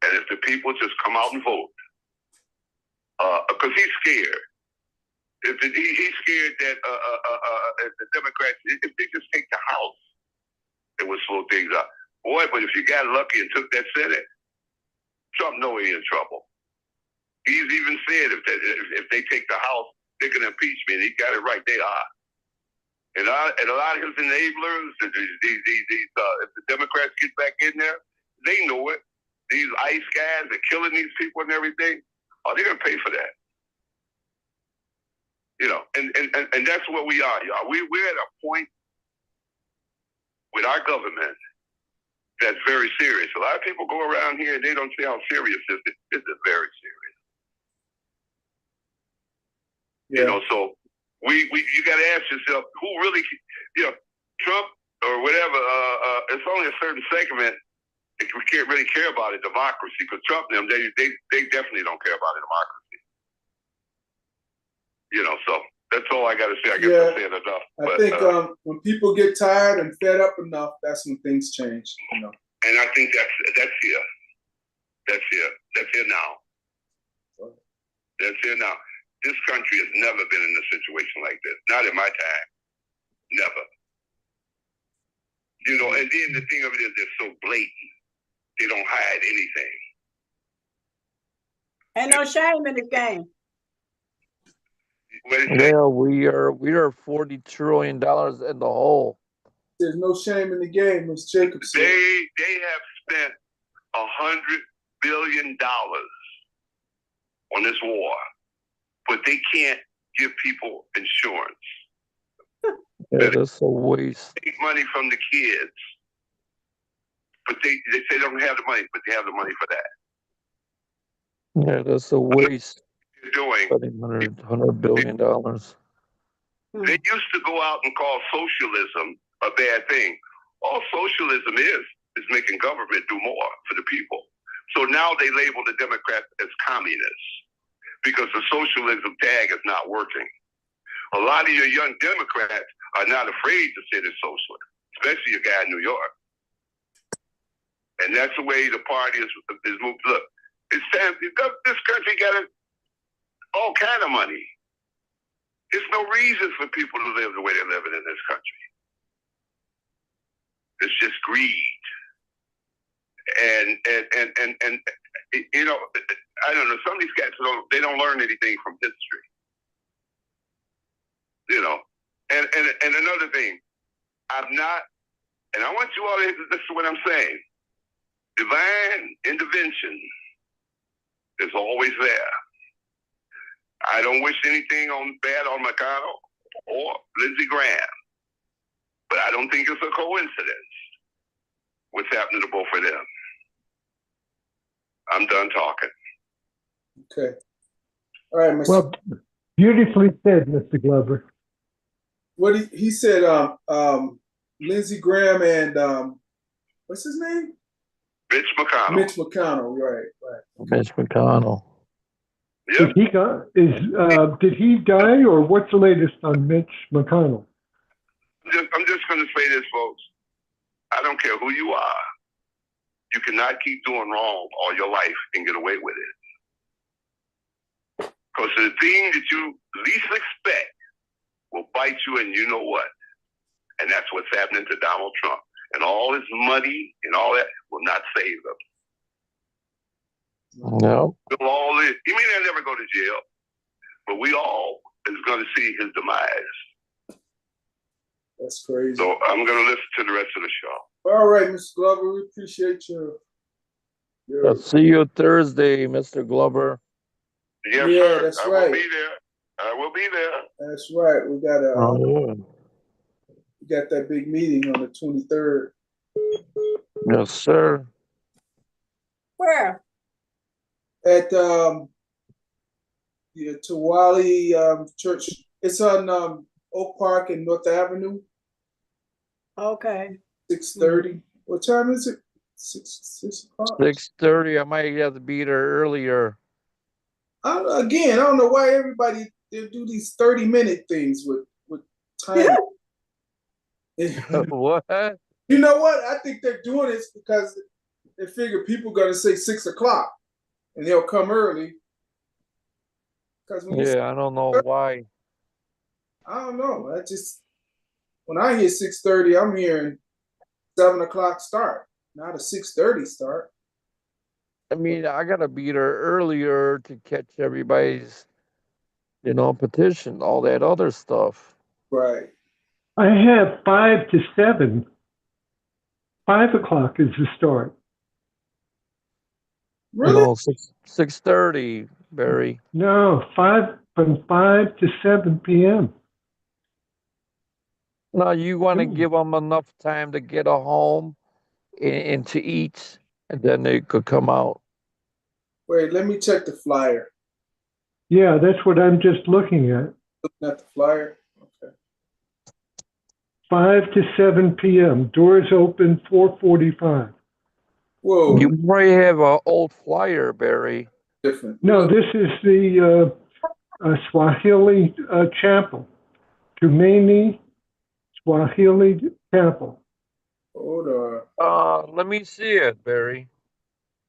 And if the people just come out and vote, because he's scared. He's scared that the Democrats, if they just take the House, it would slow things up. Boy, but if you got lucky and took that Senate, Trump knows he's in trouble. He's even said if they take the House, they can impeach me, and he got it right. They are. And a lot of his enablers, if the Democrats get back in there, they know it. These ICE guys are killing these people and everything. Oh, they're gonna pay for that. You know, and that's where we are, y'all. We're at a point with our government that's very serious. A lot of people go around here and they don't see how serious this is. This is very serious. Yeah. You know, so you got to ask yourself, who really, Trump or whatever, it's only a certain segment that we can't really care about a democracy, because Trump and them, they definitely don't care about a democracy. You know, so that's all I got to say. I guess I said enough. I think when people get tired and fed up enough, that's when things change. You know. And I think that's here. That's here. That's here now. That's here now. This country has never been in a situation like this. Not in my time. Never. You know, and then the thing of it is they're so blatant. They don't hide anything. Ain't no shame in this game. Well, we are $40 trillion in the hole. There's no shame in the game, Ms. Jacobson. They have spent $100 billion on this war, but they can't give people insurance. Yeah, that's a waste. Take money from the kids, but they say they don't have the money, but they have the money for that. Yeah, that's a waste. They're doing. Spending $100 billion. They used to go out and call socialism a bad thing. All socialism is making government do more for the people. So now they label the Democrats as communists because the socialism tag is not working. A lot of your young Democrats are not afraid to say they're socialist, especially a guy in New York. And that's the way the party is moved. Look, it's time. This country got all kind of money. There's no reason for people to live the way they're living in this country. It's just greed. And you know, I don't know, some of these guys don't learn anything from history. You know. And another thing, I'm not, and I want you all to listen to what I'm saying. Divine intervention is always there. I don't wish anything bad on McConnell or Lindsey Graham, but I don't think it's a coincidence what's happening to both of them. I'm done talking. Okay. All right, Mr. Well, beautifully said, Mr. Glover. What he said, Lindsey Graham and what's his name? Mitch McConnell. Mitch McConnell, right. Mitch McConnell. Yep. Did he die, or what's the latest on Mitch McConnell? I'm just going to say this, folks. I don't care who you are. You cannot keep doing wrong all your life and get away with it. Because the thing that you least expect will bite you, and you know what? And that's what's happening to Donald Trump. And all his money and all that will not save him. No. He may not never go to jail, but we all is going to see his demise. That's crazy. So I'm going to listen to the rest of the show. All right, Mr. Glover, we appreciate your I'll see you Thursday, Mr. Glover. Yes, Yeah, sir. that's I right. will be there. I will be there. That's right. We got Oh, we got that big meeting on the 23rd. yes, sir. Where? At the Tawali Church. It's on Oak Park and North Avenue. Okay. 6:30. What time is it? 6 o'clock. 6:30. I might have to be there earlier. I don't know why everybody they do these 30-minute things with time. What? You know what? I think they're doing this because they figure people are gonna say 6 o'clock, and they'll come early. Because Yeah, I don't know why. I don't know. When I hear 6:30, I'm hearing 7 o'clock start, not a 6:30 start. I mean, I gotta be there earlier to catch everybody's, petition, all that other stuff. Right. I have 5 to 7. 5 o'clock is the start. Really? 6:30, Barry. No, from 5 to 7 p.m. No, you want to Ooh. give them enough time to get a home and to eat, and then they could come out. Wait, let me check the flyer. Yeah, that's what I'm just looking at. Looking at the flyer. Okay. 5 to 7 p.m. Doors open 4:45. Whoa, You probably have an old flyer, Barry. different. No, this is the Swahili Chapel. Tumeni Swahili Chapel. Hold on. Let me see it, Barry.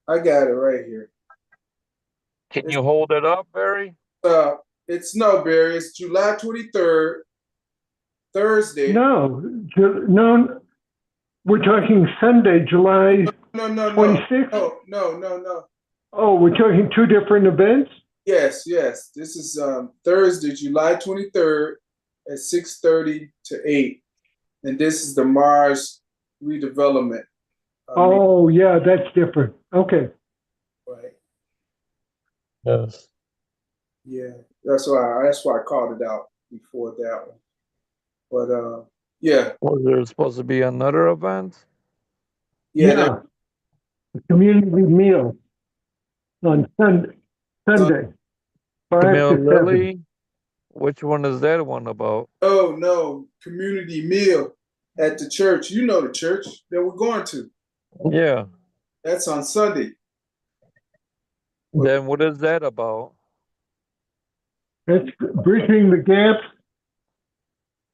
I got it right here. Can you hold it up, Barry? It's no, Barry. It's July 23rd, Thursday. No, no, we're talking Sunday, July No. 26th. No. Oh, we're talking two different events? Yes. This is Thursday, July 23rd at 6:30 to 8. And this is the Mars redevelopment. Oh, yeah, that's different. Okay. Right. Yes. Yeah. That's why I called it out before that one. But yeah. Was there supposed to be another event? Yeah. The community meal on Sunday, 5 Camille to 7. Lily? Which one is that one about? Oh no, community meal at the church. You know the church that we're going to. Yeah. That's on Sunday. Then what is that about? That's bridging the gaps,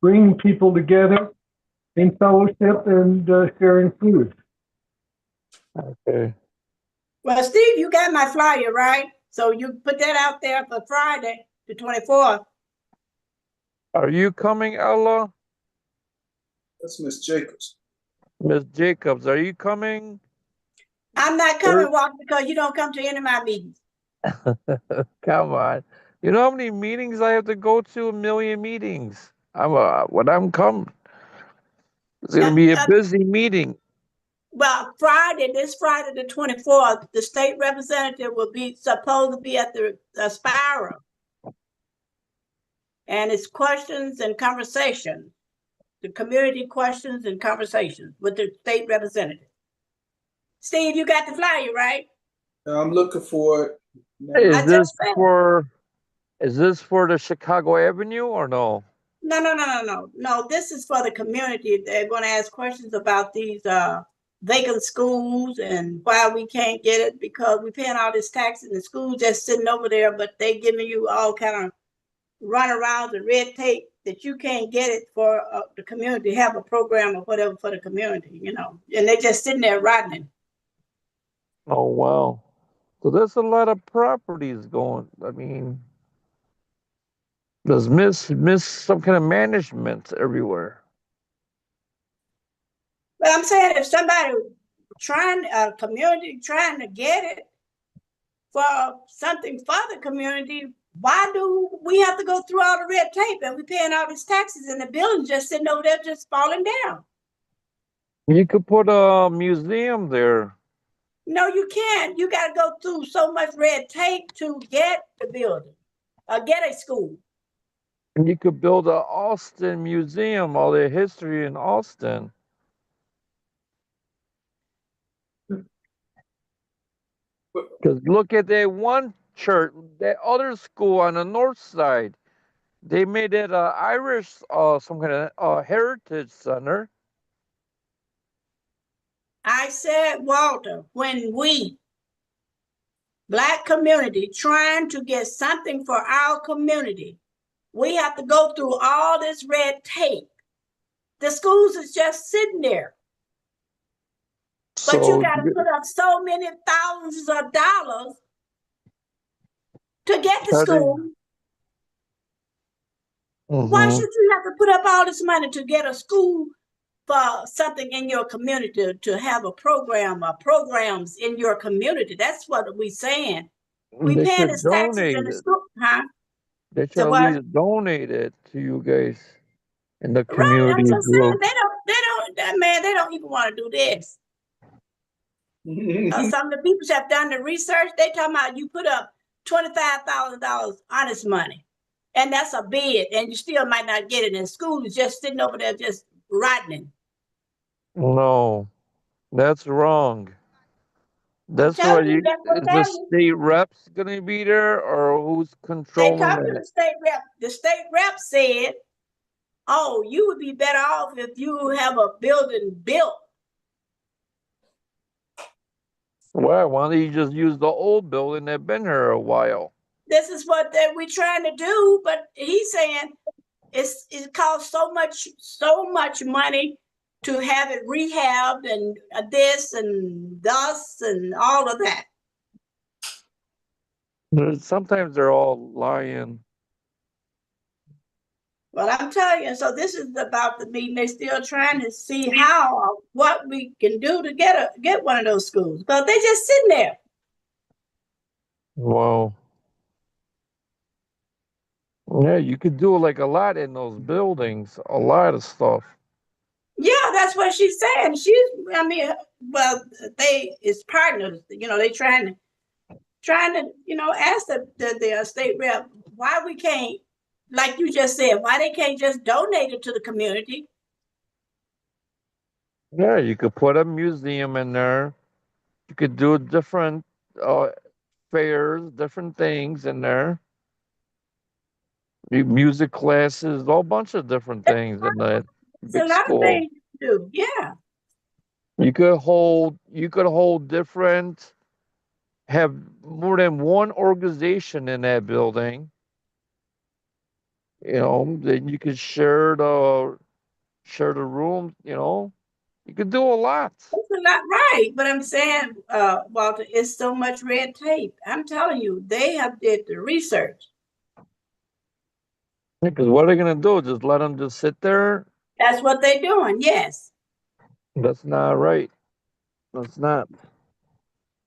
bringing people together in fellowship and sharing food. Okay. Well, Steve, you got my flyer, right? So you put that out there for Friday, the 24th. Are you coming, Ella? That's Miss Jacobs. Miss Jacobs, are you coming? I'm not coming, Walter, because you don't come to any of my meetings. Come on. You know how many meetings I have to go to? 1 million meetings. When I'm coming, it's going to be a busy meeting. Well, this Friday, the 24th, the state representative will be supposed to be at the Spiral. And it's questions and conversation, the community questions and conversations with the state representative. Steve, you got the flyer, right? I'm looking for it. Is this for the Chicago Avenue or no? No, this is for the community. They're going to ask questions about these vacant schools and why we can't get it, because we're paying all this tax and the school just sitting over there, but they giving you all kind of runarounds and red tape that you can't get it for the community, have a program or whatever for the community, and they're just sitting there rotting. Oh, wow. So there's a lot of properties going. I mean, there's miss some kind of management everywhere. But I'm saying if somebody community trying to get it for something for the community, why do we have to go through all the red tape and we paying all these taxes and the building just sitting over there just falling down? You could put a museum there. No, you can't. You got to go through so much red tape to get the building or get a school. And you could build an Austin museum, all the history in Austin. Because look at that one church, that other school on the north side. They made it Irish, some kind of heritage center. I said, Walter, when we, Black community, trying to get something for our community, we have to go through all this red tape. The schools is just sitting there. But you got to put up so many thousands of dollars to get to school. Mm-hmm. Why should you have to put up all this money to get a school for something in your community, to have a program or programs in your community? That's what we're saying. We paying the taxes in the school, huh? They should at least donate it to you guys in the community. Right, I'm just saying, they don't even want to do this. Some of the people have done the research. They talking about you put up $25,000 honest money, and that's a bid, and you still might not get it. And school is just sitting over there just rotting. No, that's wrong. That's what is the state reps going to be there, or who's controlling it? They talked to the state rep. The state rep said oh, you would be better off if you have a building built. Why don't you just use the old building that been here a while? This is what we're trying to do, but he's saying it costs so much money to have it rehabbed and this and thus and all of that. Sometimes they're all lying. Well, I'm telling you, so this is about the meeting. They're still trying to see what we can do to get one of those schools. But they just sitting there. Wow. Yeah, you could do like a lot in those buildings, a lot of stuff. Yeah, that's what she's saying. It's partners. They trying to, ask the state rep why we can't, like you just said, why they can't just donate it to the community. Yeah, you could put a museum in there. You could do different fairs, different things in there. Music classes, a whole bunch of different things in that It's a big lot of school. things to do. Yeah. You could hold different, have more than one organization in that building. Then you could share the room, you could do a lot. It's a lot, right? But I'm saying, Walter, it's so much red tape. I'm telling you, they have did the research. Because what are they gonna do? Just let them just sit there? That's what they're doing. Yes. That's not right. That's not.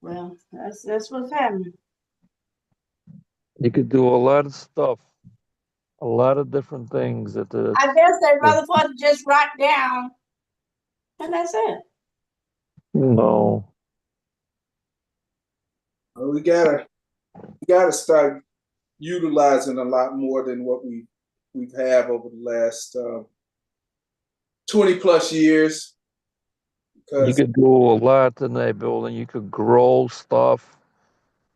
Well, that's what's happening. You could do a lot of stuff, a lot of different things at the. I guess they'd rather for us to just write down, and that's it. No. Well, we gotta start utilizing a lot more than what we've had over the last 20 plus years. You Because could do a lot in that building. You could grow stuff.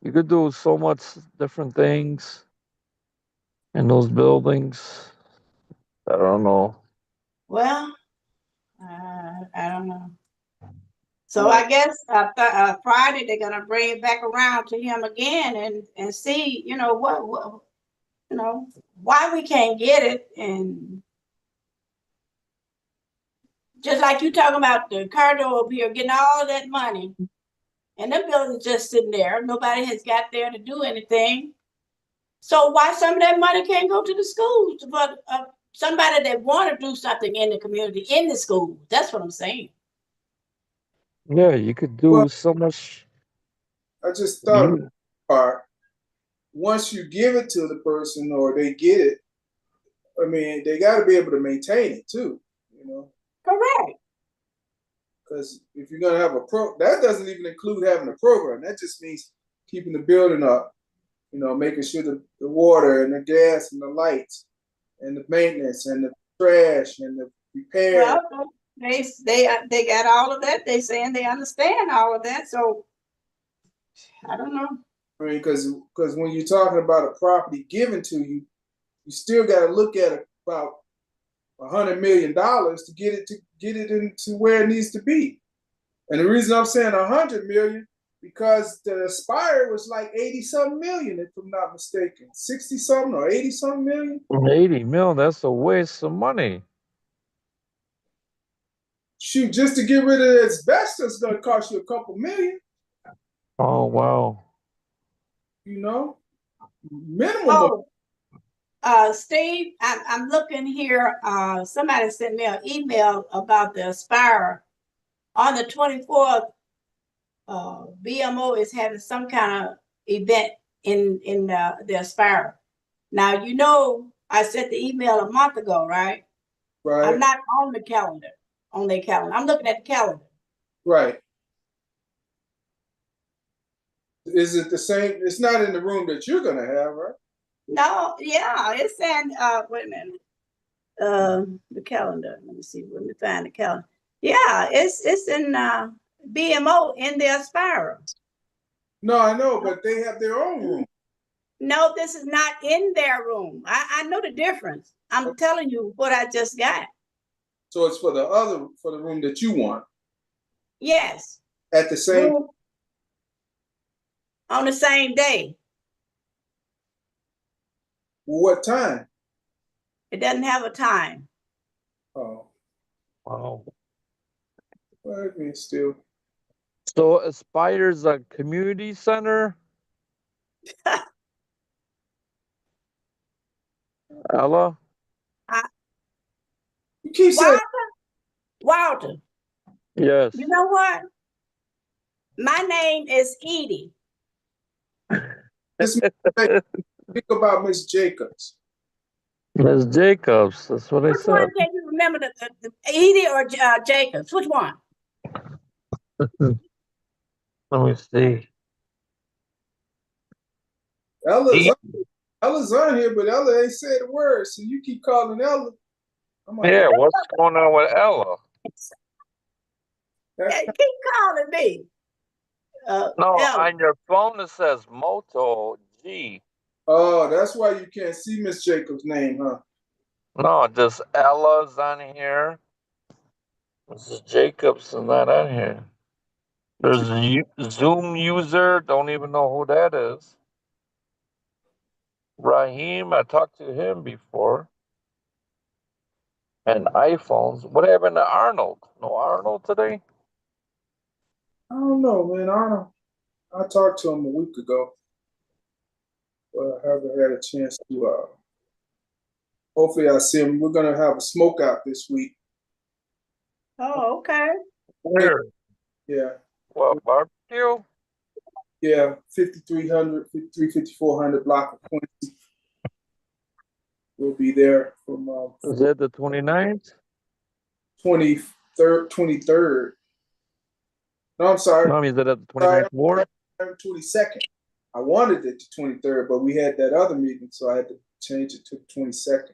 You could do so much different things in those buildings. I don't know. Well, I don't know. So I guess Friday they're gonna bring it back around to him again and see, what why we can't get it, and just like you talking about the corridor over here getting all that money, and the building's just sitting there. Nobody has got there to do anything. So why some of that money can't go to the schools? But somebody that want to do something in the community, in the school. That's what I'm saying. Yeah, you could do so much. I just thought part, once you give it to the person or they get it, I mean, they got to be able to maintain it too, Correct. Because if you're going to have that doesn't even include having a program. That just means keeping the building up, making sure the water and the gas and the lights and the maintenance and the trash and the repair. Well, they got all of that. They saying they understand all of that. So I don't know. I mean, because when you're talking about a property given to you, you still got to look at about $100 million to get it into where it needs to be. And the reason I'm saying 100 million, because the Aspire was like 80-something million, if I'm not mistaken, 60-something or 80-something million. 80 mil, that's a waste of money. Shoot, just to get rid of the asbestos is going to cost you a couple million. Oh, wow. Minimum. Steve, I'm looking here. Somebody sent me an email about the Aspire. On the 24th, BMO is having some kind of event in the Aspire. Now, I sent the email a month ago, right? Right. I'm not on their calendar. I'm looking at the calendar. Right. Is it the same? It's not in the room that you're going to have, right? No, yeah, it's in, wait a minute. The calendar. Let me see. Let me find the calendar. Yeah, it's in BMO in the Aspire. No, I know, but they have their own room. No, this is not in their room. I know the difference. I'm telling you what I just got. So it's for the room that you want Yes. at the same. Room on the same day. What time? It doesn't have a time. Oh, Wow. well, I mean, still. So Aspire's a community center. Ella? You keep saying. Walter, Yes. you know what? My name is Edie. Think about Miss Jacobs. Miss Jacobs. That's what I Which said. one can you remember, the Edie or Jacobs? Which one? Let me see. Ella's on here, but Ella ain't said a word, so you keep calling Ella. I'm like, Yeah, what's going on with Ella? Hey, keep calling me. No, Ella. on your phone it says Moto G. oh, that's why you can't see Miss Jacobs' name, huh? No, just Ella's on here. Mrs. Jacobs is not on here. There's a Zoom user. Don't even know who that is. Raheem, I talked to him before. And iPhones. What happened to Arnold? No Arnold today? I don't know, man. I talked to him a week ago, but I haven't had a chance to. Hopefully, I see him. We're gonna have a smoke out this week. Oh, okay. Where? Yeah, What, barbecue? yeah, 5300, 5400 block of Quincy. We'll be there from Is that the 29th? 23rd. No, I'm sorry. No, is it at the 29th ward? 22nd. I wanted it to 23rd, but we had that other meeting, so I had to change it to the 22nd.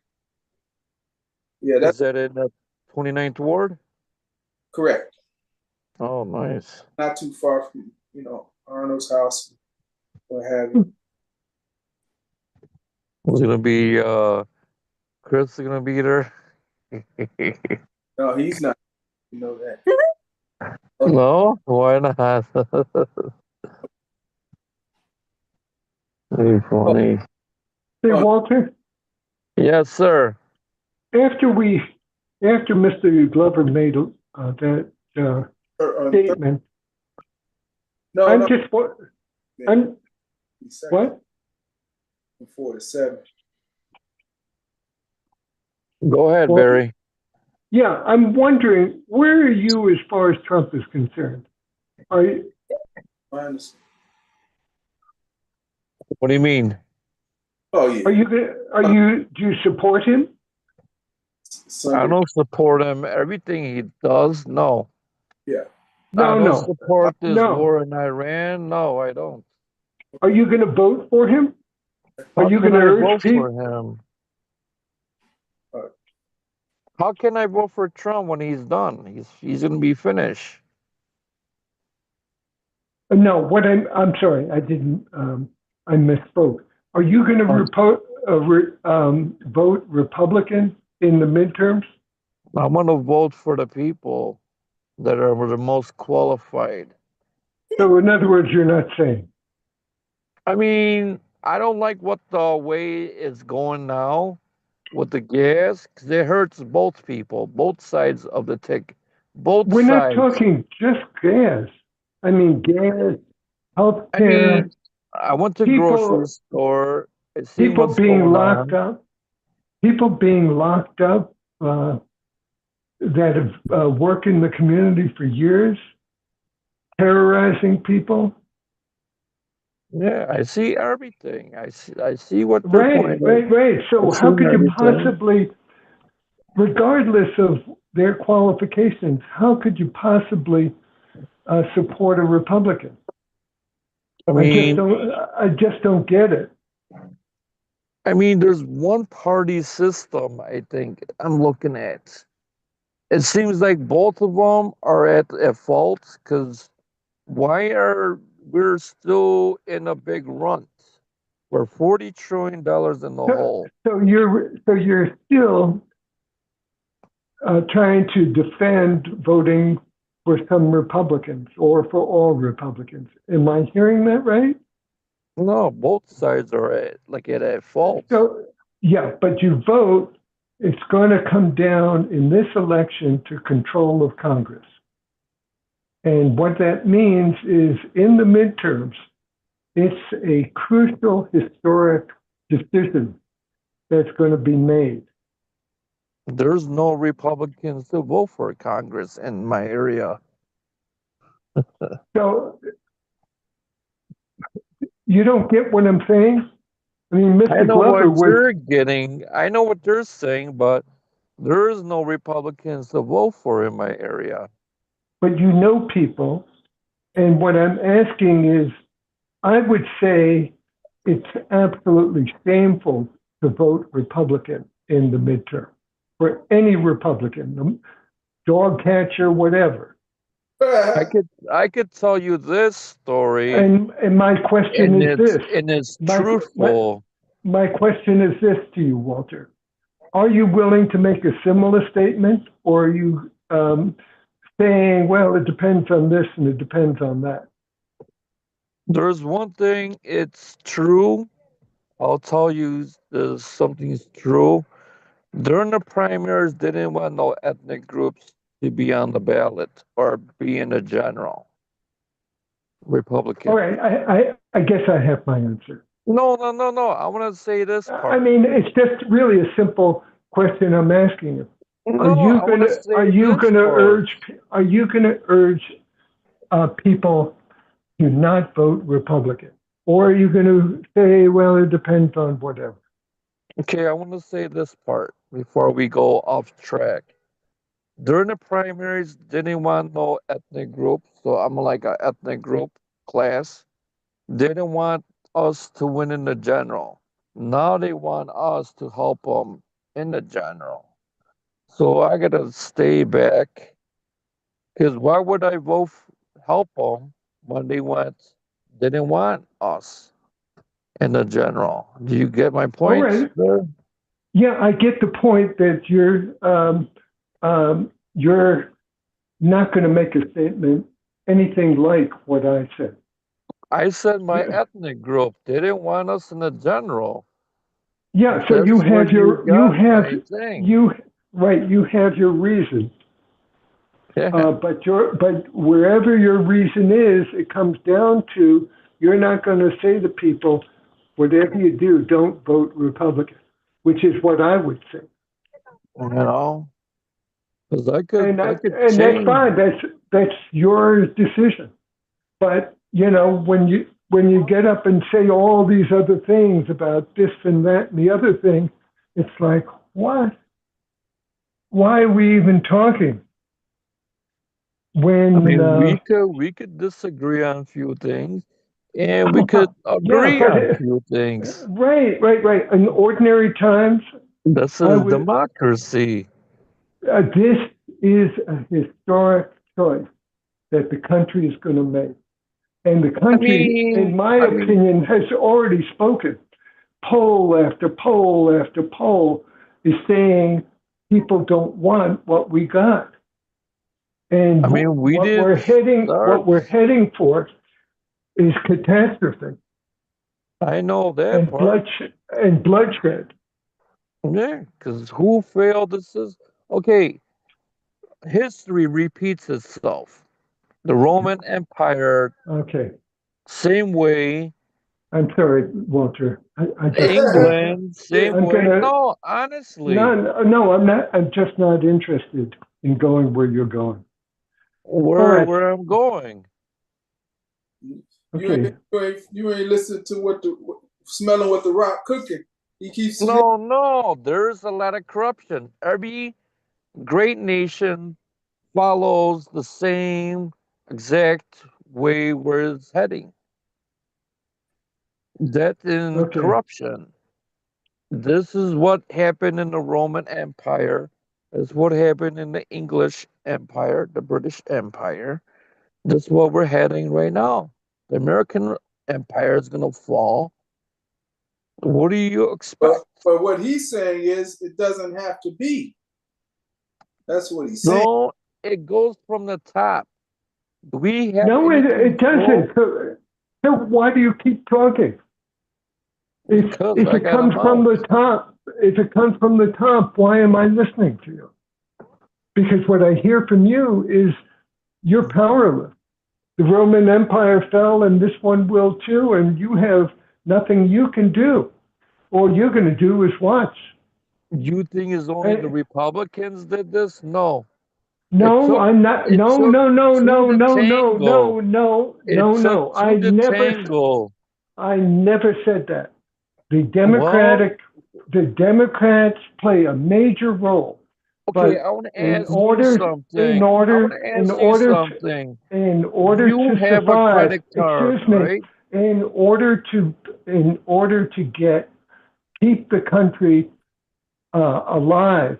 Yeah, Is that's that in the 29th ward? correct. Oh, nice. Not too far from, Arnold's house, what have you. It's gonna be Chris is gonna be there. No, he's not. You know that. No, why not? Very funny. Hey, Walter, Yes, sir. after Mr. Glover made that statement, No, I'm no. just what I'm what? From 4 to 7. Go ahead, Well, Barry. Yeah, I'm wondering, where are you as far as Trump is concerned? Are you, I understand. What do you mean? Oh, yeah. do you support him? I Sunday. don't support him. Everything he does, no. Yeah. I don't No. support this No. war in Iran. No, I don't. Are you going to vote for him? Are How you can going to I urge vote people? for him? How can I vote for Trump when he's done? He's gonna be finished. No, I'm sorry, I didn't, I misspoke. Are you going to vote Republican in the midterms? I'm gonna vote for the people that are the most qualified. So in other words, you're not saying. I mean, I don't like what the way it's going now with the gas because it hurts both people, both sides of the tick, both We're not sides. talking just gas. I mean, gas, I healthcare, mean, I went to people- grocery store. I see people what's being going locked on. up, people being locked up that have worked in the community for years, terrorizing people. Yeah, I see everything. I see what they're Right. pointing. So I've how seen could you everything. possibly, regardless of their qualifications, how could you possibly support a Republican? I I just don't get it. I mean, there's one party system, I think I'm looking at. It seems like both of them are at fault because why are we're still in a big run? We're $40 trillion in the hole. So you're still trying to defend voting for some Republicans or for all Republicans. Am I hearing that right? No, both sides are at fault. So yeah, but you vote. It's going to come down in this election to control of Congress. And what that means is in the midterms, it's a crucial historic decision that's going to be made. There's no Republicans to vote for Congress in my area. So you don't get what I'm saying? I mean, I Mr. know Glover what was, you're getting. I know what they're saying, but there is no Republicans to vote for in my area. but you know people. And what I'm asking is, I would say it's absolutely shameful to vote Republican in the midterm for any Republican, dog catcher, whatever. I could tell you this story, And my question is this. and it's My- truthful. My question is this to you, Walter. Are you willing to make a similar statement, or are you saying, well, it depends on this and it depends on that? There's one thing, it's true. I'll tell you something's true. During the primaries, they didn't want no ethnic groups to be on the ballot or be in the general Republican. All right, I guess I have my answer. No. I want to say this I part. mean, it's just really a simple question I'm asking you. No, Are you I wanna say this part. Are you gonna urge people to not vote Republican, or are you going to say, well, it depends on whatever? Okay, I want to say this part before we go off track. During the primaries, they didn't want no ethnic group, so I'm like a ethnic group class. They didn't want us to win in the general. Now they want us to help them in the general. So I gotta stay back, because why would I help them when they didn't want us in the general? Do you get my point? right. there? Yeah, I get the point that you're not going to make a statement anything like what I said. I said my Yeah. ethnic group. They didn't want us in the general. Yeah, so That's you where have your my thing. you have your reason. Yeah. But wherever your reason is, it comes down to you're not going to say to people, whatever you do, don't vote Republican, which is what I would say. You know, because I could And change. that's fine. That's your decision. But you know, when you get up and say all these other things about this and that and the other thing, it's like, what? Why are we even talking? When I mean, we could disagree on a few things, and we could agree but on a few things. right. In ordinary times, This I is would- democracy. this is a historic choice that the country is going to make. And the country, in my opinion, has already spoken. Poll after poll after poll is saying people don't want what we got. And I mean, what we're heading for is catastrophe I know that and part. bloodshed. Yeah, because who failed? This is okay. History repeats itself. The Roman Empire, Okay, same way. I'm sorry, Walter. I just, England, same I'm way. gonna- No, honestly, no, I'm not. I'm just not interested in going where you're going. Alright. where I'm going. Okay. You ain't listening to smelling what the Rock cooking. He keeps No, there's a lot of corruption. Every great nation follows the same exact way where it's heading. That's in Okay. corruption. This is what happened in the Roman Empire. This is what happened in the English Empire, the British Empire. This is what we're heading right now. The American Empire is going to fall. What do you expect? But what he's saying is it doesn't have to be. That's what he's saying. No, it goes from the top. Do we have No, any it control? doesn't. So why do you keep talking? Because If I it got a comes from mouth. the top, if it comes from the top, why am I listening to you? Because what I hear from you is you're powerless. The Roman Empire fell and this one will too, and you have nothing you can do. All you're going to do is watch. You think it's only the Hey. Republicans did this? No. No, took- I'm not. it No, took no, no, two no, to no, no, tango. no, no, It no, took no. two to tango. I never said that. The Democrats play a major role. Okay, But I want to in ask order- you something. in order- I want to in ask order you to- something. In order You to have survive, a credit card, excuse me, right? in order to keep the country alive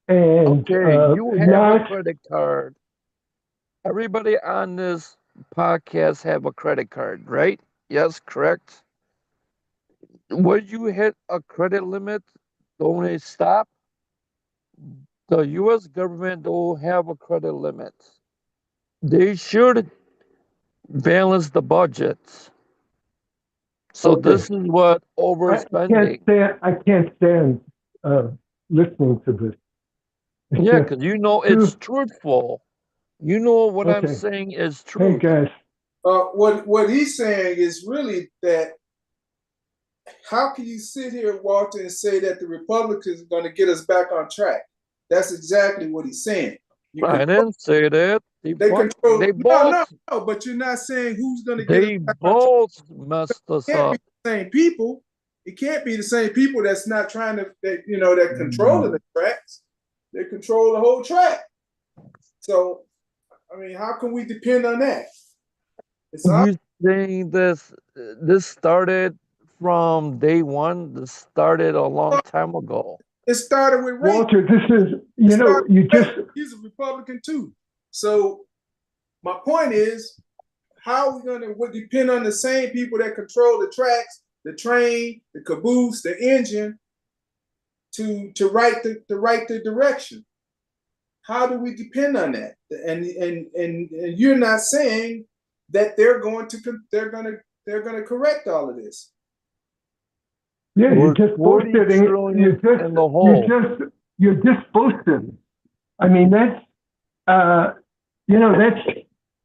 and Okay, you have a not credit card. Everybody on this podcast have a credit card, right? Yes, correct. When you hit a credit limit, don't it stop? The U.S. government don't have a credit limit. They should balance the budget. So Okay. this is what overspending. I can't stand listening to this. It's Yeah, just because you know too- it's truthful. You know what I'm Okay. saying is Hey true. guys, What he's saying is really that how can you sit here, Walter, and say that the Republicans are going to get us back on track? That's exactly what he's saying. I didn't say that. They control. both No, but you're not saying who's going to get they us back on track. both messed us It can't up. be the same people. It can't be the same people that's not trying to, that controlling the tracks. They control the whole track. So, I mean, how can we depend on that? It's You saying this started from day one? This started a long time ago. It started with Reagan. Walter, this is He's a Republican too. So my point is, how are we going to depend on the same people that control the tracks, the train, the caboose, the engine, to write the direction? How do we depend on that? And you're not saying that they're going to correct all of this. Yeah, We're you're just 40 bullshitting. trillion in the hole. You're just bullshitting. I mean, that's that's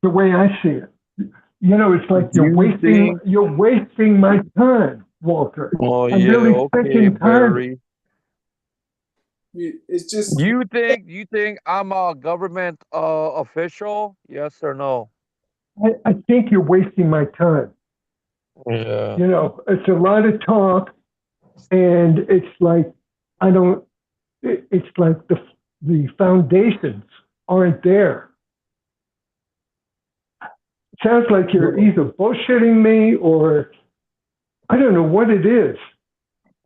the way I see it. It's like Do you're wasting my time, Walter. Oh I'm yeah, really okay, spending time. Barry. It's just You think I'm a government official? Yes or no? I think you're wasting my time. Yeah. It's a lot of talk, and it's like it's like the foundations aren't there. It sounds like you're either bullshitting me or I don't know what it is.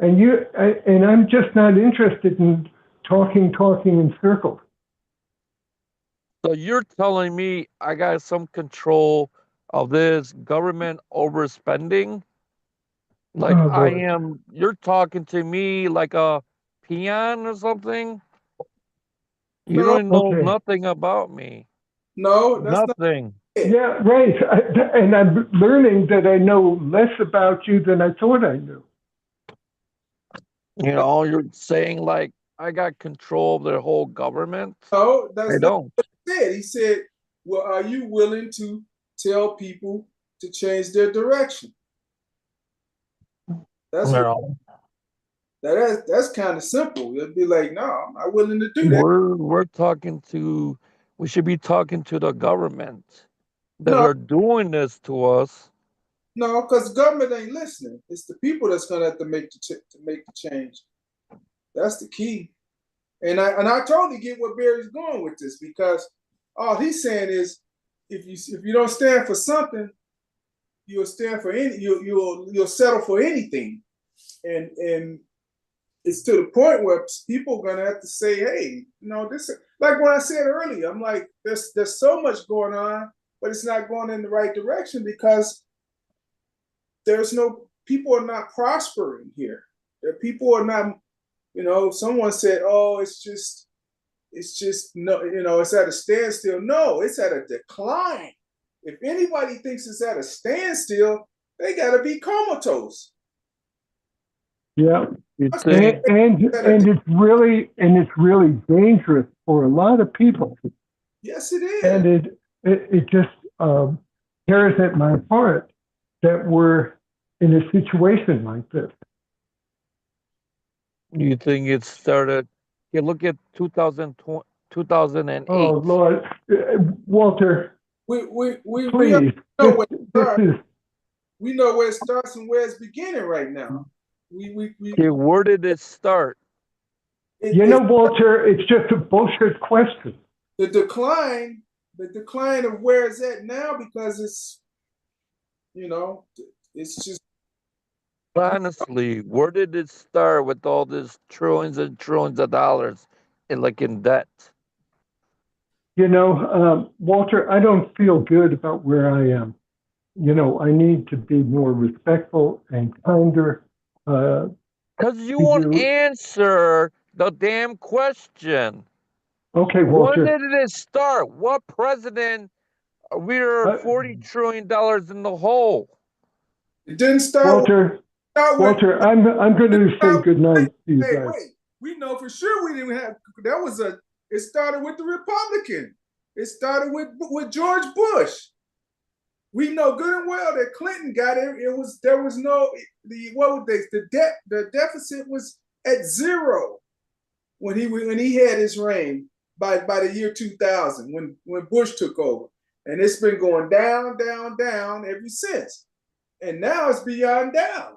And I'm just not interested in talking in circles. So you're telling me I got some control of this government overspending? Like Oh, I boy. am, you're talking to me like a peon or something? You No. don't know Okay. nothing about me. no, that's not. Nothing. Yeah, right. And I'm learning that I know less about you than I thought I knew. You're saying like I got control of their whole government. No, I that's not don't. what he said. He said, "Well, are you willing to tell people to change their direction?" That's No. that's kind of simple. It'd be like, no, I'm not willing to do that. We're talking to. We should be talking to the government that No. are doing this to us. No, because government ain't listening. It's the people that's gonna have to make the change. That's the key. And I totally get where Barry's going with this, because all he's saying is if you don't stand for something, you'll stand for you'll settle for anything. And it's to the point where people are gonna have to say, hey, this, like what I said earlier, I'm like, there's so much going on, but it's not going in the right direction because there's no people are not prospering here. That people are not, someone said, oh, it's just no, it's at a standstill. No, it's at a decline. If anybody thinks it's at a standstill, they gotta be comatose. Yeah. You That's- think? And it's really dangerous for a lot of people. Yes, it is. And it just tears at my heart that we're in a situation like this. You think it started? You look at 2008. Oh Lord, Walter, we please. know where it This starts. is We know where it starts and where it's beginning right now. We Okay, where did it start? Walter. It's just a bullshit question. the decline of where it's at now, because it's just Honestly, where did it start with all this trillions and trillions of dollars in debt? Walter, I don't feel good about where I am. I need to be more respectful and kinder. Because you Did won't you- answer the damn question. Okay, When Walter. did it start? What president? We're $40 trillion in the hole. it didn't start. Walter, I'm going to say goodnight to you guys. Wait. We know for sure we didn't have. It started with the Republican. It started with George Bush. We know good and well that Clinton got it. There was no the deficit was at zero when he had his reign by the year 2000 when Bush took over, and it's been going down, down, down ever since, and now it's beyond down.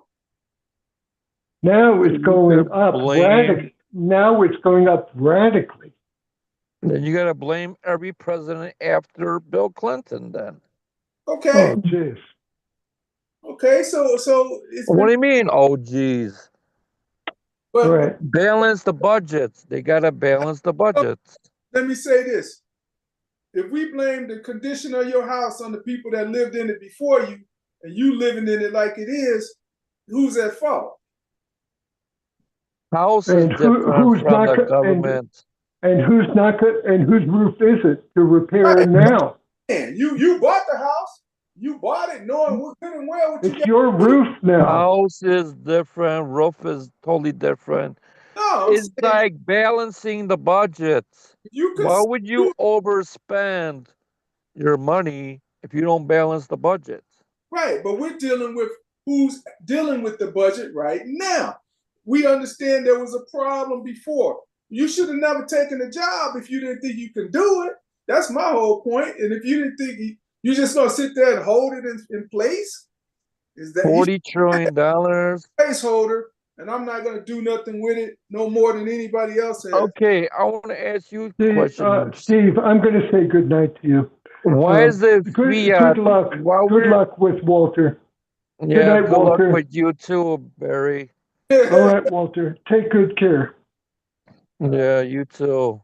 Now it's going up radically. Now it's going up radically. Then you got to blame every president after Bill Clinton. Then. Okay. Oh, jeez. Okay. So it's. What do you mean? Oh, geez. But Right. Balance the budgets. They got to balance the budgets. let me say this: if we blame the condition of your house on the people that lived in it before you, and you living in it like it is, who's at fault? House is And different who's from not the go- government. And who's not good? And whose roof is it to repair it now? Man, you bought the house. You bought it knowing good and well what you It's got. your roof now. House is different. Roof is totally different. No, I'm It's saying like balancing the budgets. you could. Why would you overspend your money if you don't balance the budgets? Right, but we're dealing with who's dealing with the budget right now. We understand there was a problem before. You should have never taken a job if you didn't think you could do it. That's my whole point. And if you didn't think you just gonna sit there and hold it in place, is that $40 trillion. placeholder? And I'm not gonna do nothing with it no more than anybody else has. Okay, I want to ask you a question. Steve, I'm going to say goodnight to you. Why is it Good fiat? luck. Why Good luck with Walter. Yeah, night, good luck Walter. with you too, Barry. All right, Walter. Take good care. Yeah, you too.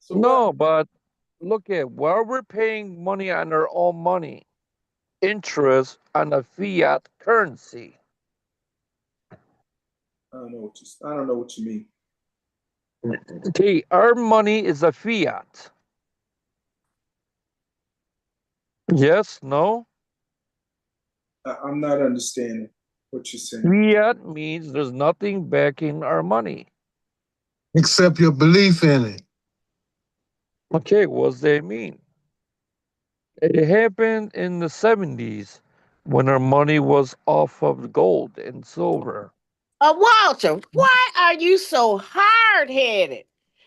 So No, but look at why we're paying money on our own money, interest on a fiat currency. I don't know what you mean. Okay, our money is a fiat. Yes, no? I'm not understanding what you're saying. Fiat means there's nothing backing our money. Except your belief in it. Okay, what does that mean? It happened in the 70s when our money was off of gold and silver. Walter, why are you so hard-headed?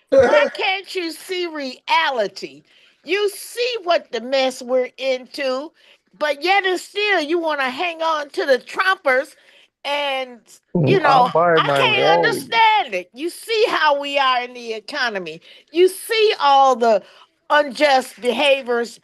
Why can't you see reality? You see what the mess we're into, but yet and still you want to hang on to the Trumpers, and I'm by I my can't reality. understand it. You see how we are in the economy. You see all the unjust behaviors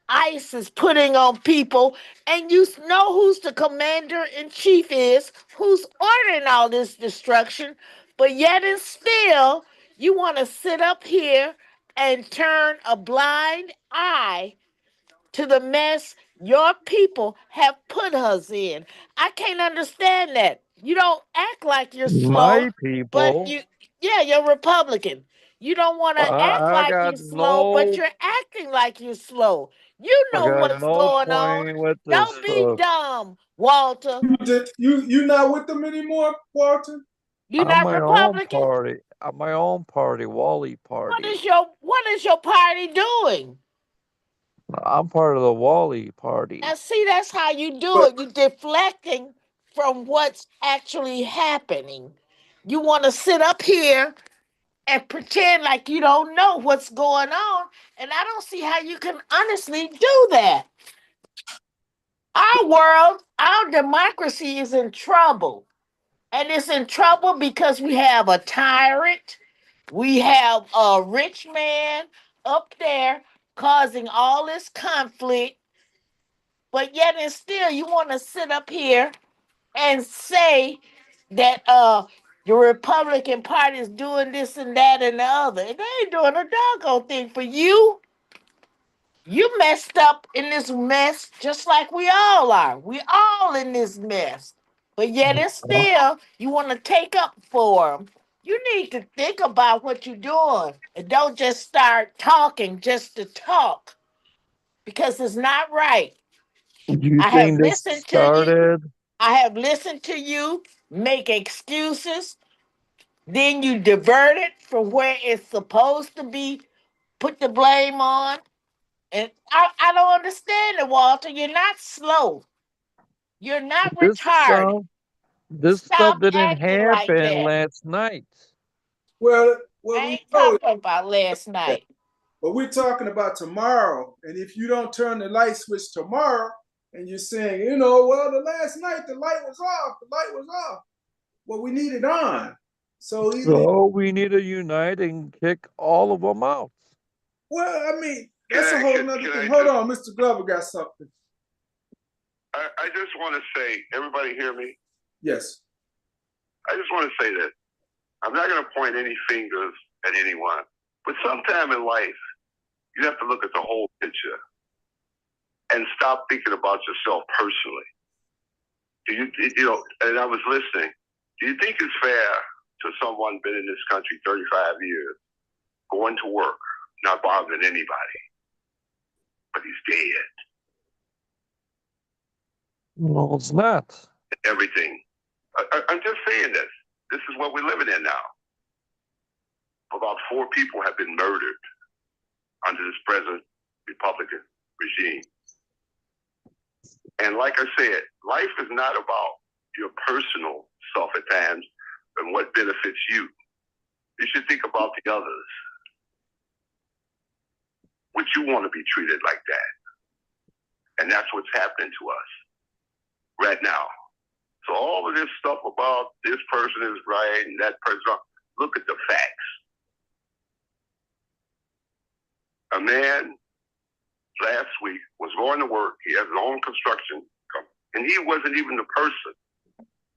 ICE is putting on people, and you know who's the commander in chief is, who's ordering all this destruction, but yet and still, you want to sit up here and turn a blind eye to the mess Your people have put us in. I can't understand that. You don't act like you're slow, My but people, yeah, you're Republican. You don't want to act I like got you're slow, but no, you're acting like you're slow. You I know got what's no going on. point with this Don't be stuff. dumb, Walter. You not with them anymore, Walter? You're I'm not my own Republican? party. I'm my own party, Wally What Party. is your party doing? I'm part of the Wally Party. Now, see, that's how you do But it. You're deflecting from what's actually happening. You want to sit up here and pretend like you don't know what's going on. And I don't see how you can honestly do that. Our world, our democracy is in trouble. And it's in trouble because we have a tyrant, we have a rich man up there causing all this conflict, but yet and still you want to sit up here and say that the Republican Party is doing this and that and the other. And they ain't doing a doggone thing for you. You messed up in this mess just like we all are. We all in this mess. But yet and still, you want to take up for them. You need to think about what you're doing and don't just start talking just to talk because it's not right. Do you I have think this listened to you. started? I have listened to you make excuses. Then you divert it from where it's supposed to be, put the blame on. And I don't understand it, Walter. You're not slow. You're not This retarded. stuff, this stuff Stop didn't acting like happen that. last night. well, I we ain't know talking about last it, night. but we're talking about tomorrow. And if you don't turn the light switch tomorrow, and you're saying, well, the last night the light was off, Well, we need it on. So either, So we need to unite and kick all of them out. well, I mean, Can that's a I, whole can, nother can thing. I Hold just, on, Mr. Glover got something. I just want to say, everybody hear me? Yes. I just want to say that I'm not going to point any fingers at anyone, but sometime in life, you have to look at the whole picture and stop thinking about yourself personally. And I was listening. Do you think it's fair to someone been in this country 35 years, going to work, not bothering anybody, but he's dead? No, it's not. Everything. I'm just saying this. This is what we're living in now. About 4 people have been murdered under this present Republican regime. And like I said, life is not about your personal self at times and what benefits you. You should think about the others. Would you want to be treated like that? And that's what's happening to us right now. So all of this stuff about this person is right and that person, look at the facts. A man last week was going to work. He has his own construction company, and he wasn't even the person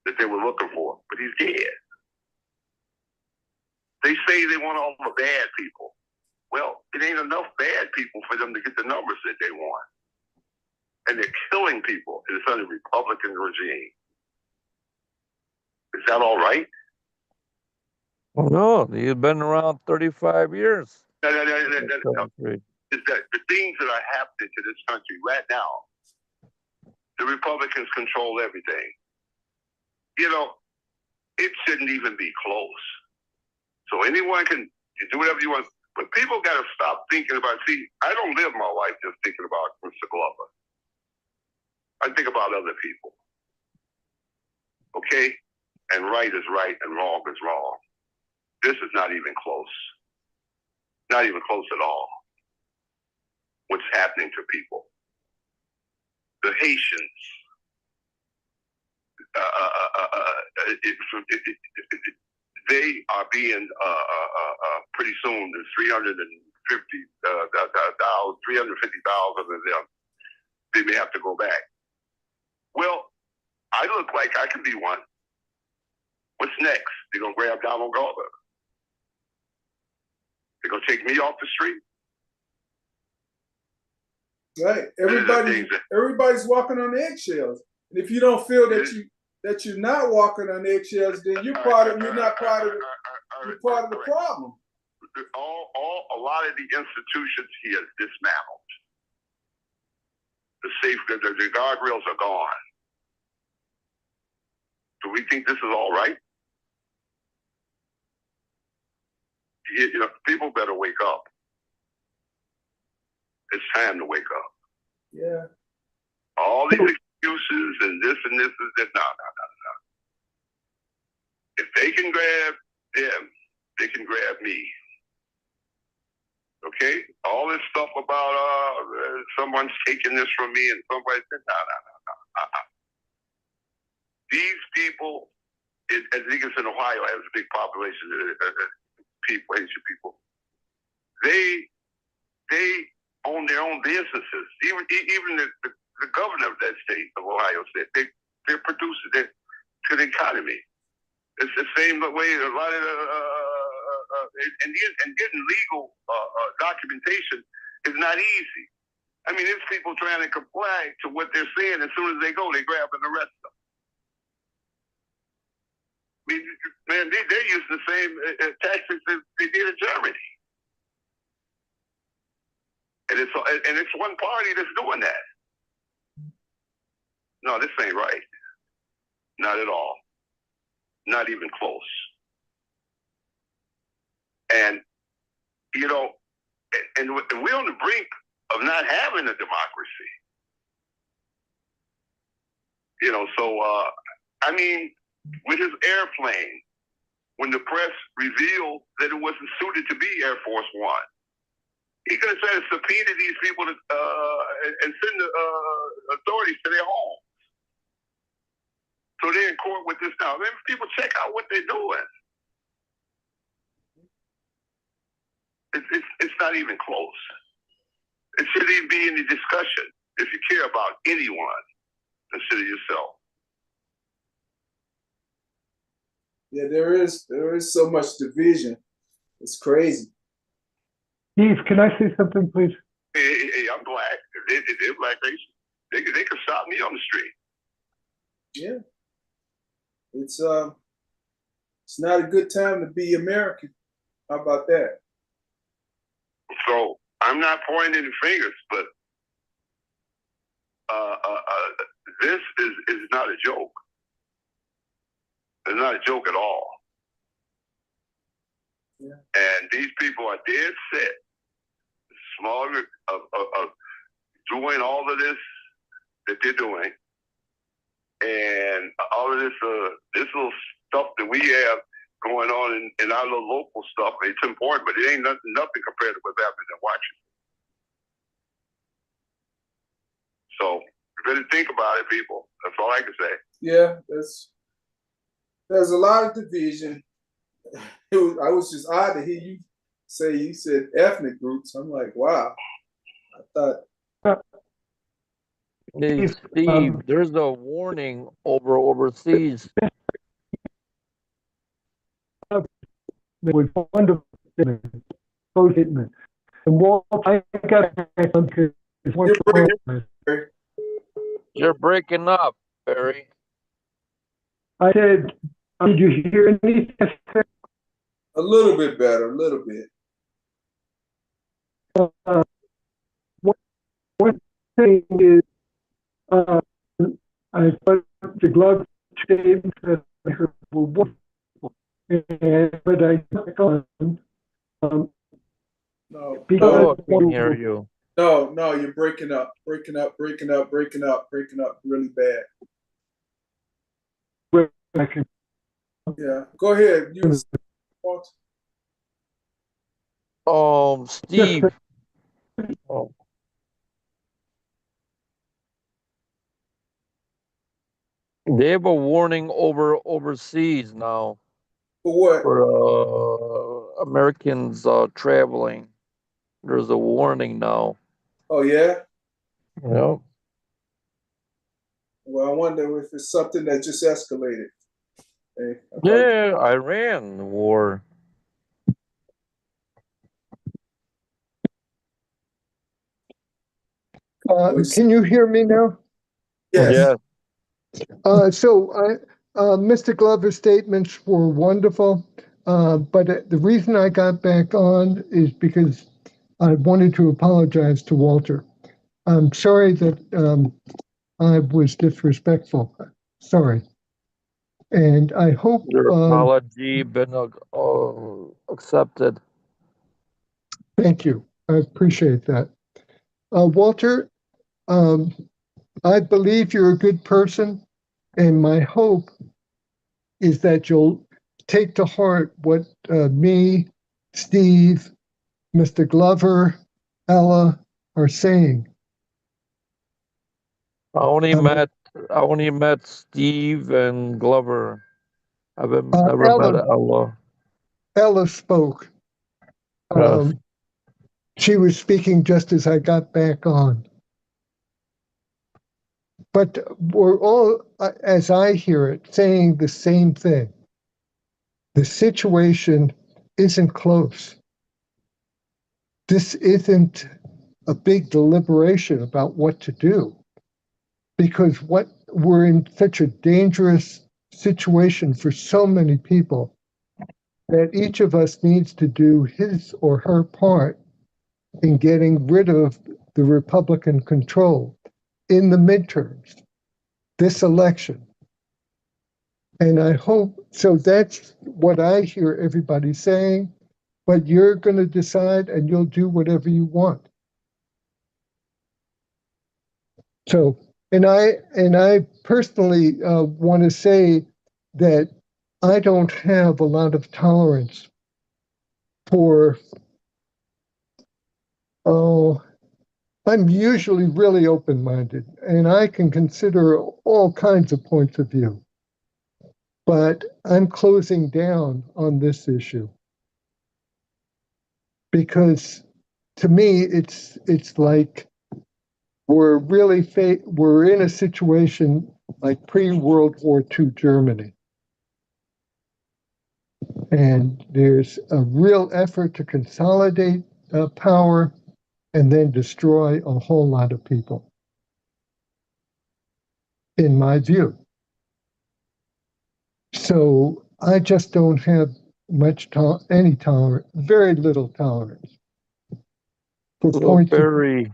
that they were looking for, but he's dead. They say they want all the bad people. Well, it ain't enough bad people for them to get the numbers that they want. And they're killing people. It's under a Republican regime. Is that all right? Well, no, he's been around 35 years. No. Country. Is that the things that are happening to this country right now, the Republicans control everything. It shouldn't even be close. So anyone can do whatever you want. But people got to stop thinking about, I don't live my life just thinking about Mr. Glover. I think about other people. Okay? And right is right and wrong is wrong. This is not even close. Not even close at all. What's happening to people. The Haitians, they are being, pretty soon, there's 350,000 of them. They may have to go back. Well, I look like I can be one. What's next? They're going to grab Donald Glover. They're going to take me off the street. Right. These are the things Everybody's walking on eggshells. And if you don't feel that you're not walking on eggshells, then you're not part of the problem. A lot of the institutions here dismantled. The guardrails are gone. Do we think this is all right? You know, people better wake up. It's time to wake up. Yeah. All these excuses and this and this and that. No. If they can grab them, they can grab me. Okay? All this stuff about someone's taking this from me and somebody said, no. These people, as niggas in Ohio has a big population of people, Asian people. They own their own businesses. Even the governor of that state of Ohio said they're producers to the economy. It's the same way a lot of and getting legal documentation is not easy. I mean, there's people trying to comply to what they're saying. As soon as they go, they grab and arrest them. I mean, man, they're using the same tactics that they did in Germany. And it's one party that's doing that. No, this ain't right. Not at all. Not even close. And, you know, and we're on the brink of not having a democracy. You know, so, I mean, with his airplane, when the press revealed that it wasn't suited to be Air Force One, he could have said subpoena these people to, and send the authorities to their homes. So they're in court with this now. Then people check out what they're doing. It's not even close. It shouldn't even be any discussion. If you care about anyone, consider yourself. Yeah, there is so much division. It's crazy. Steve, can I say something, please? Hey, I'm black. They're black. They could stop me on the street. Yeah. It's not a good time to be American. How about that? So I'm not pointing any fingers, but this is not a joke. It's not a joke at all. Yeah. And these people are dead set, small of doing all of this that they're doing, and all of this little stuff that we have going on in our little local stuff. It's important, but it ain't nothing compared to what's happening in Washington. So you better think about it, people. That's all I can say. Yeah, there's a lot of division. I was just odd to hear you say you said ethnic groups. I'm like, wow. I thought. Hey, Steve, there's a warning overseas. There was wonderful statement. And Walt, I got because You're breaking up, Barry. I said, did you hear anything? A little bit better, a little bit. One thing is, I thought the glove statements that I heard were wonderful, but I took on No, Oh, I can hear you. no, you're breaking up really bad. Yeah, go ahead. Steve. Oh. They have a warning overseas now For what? for Americans traveling. There's a warning now. Oh yeah. Yep. Well, I wonder if it's something that just escalated. Hey, Yeah, Iran war. Can you hear me now? Yes. Yeah. Mr. Glover's statements were wonderful, but the reason I got back on is because I wanted to apologize to Walter. I'm sorry that I was disrespectful. Sorry. And I hope, Your apology been accepted. thank you. I appreciate that. Walter, I believe you're a good person, and my hope is that you'll take to heart what me, Steve, Mr. Glover, Ella are saying. I only met Steve and Glover. I've never met Ella. Ella spoke. Yes. She was speaking just as I got back on. But we're all, as I hear it, saying the same thing. The situation isn't close. This isn't a big deliberation about what to do, because we're in such a dangerous situation for so many people that each of us needs to do his or her part in getting rid of the Republican control in the midterms, this election. And I hope, so that's what I hear everybody saying, but you're going to decide and you'll do whatever you want. So, and I personally want to say that I don't have a lot of tolerance for, I'm usually really open-minded and I can consider all kinds of points of view, but I'm closing down on this issue because to me, it's like we're in a situation like pre-World War II Germany. And there's a real effort to consolidate power and then destroy a whole lot of people, in my view. So I just don't have any tolerance, very little tolerance. Look, Barry,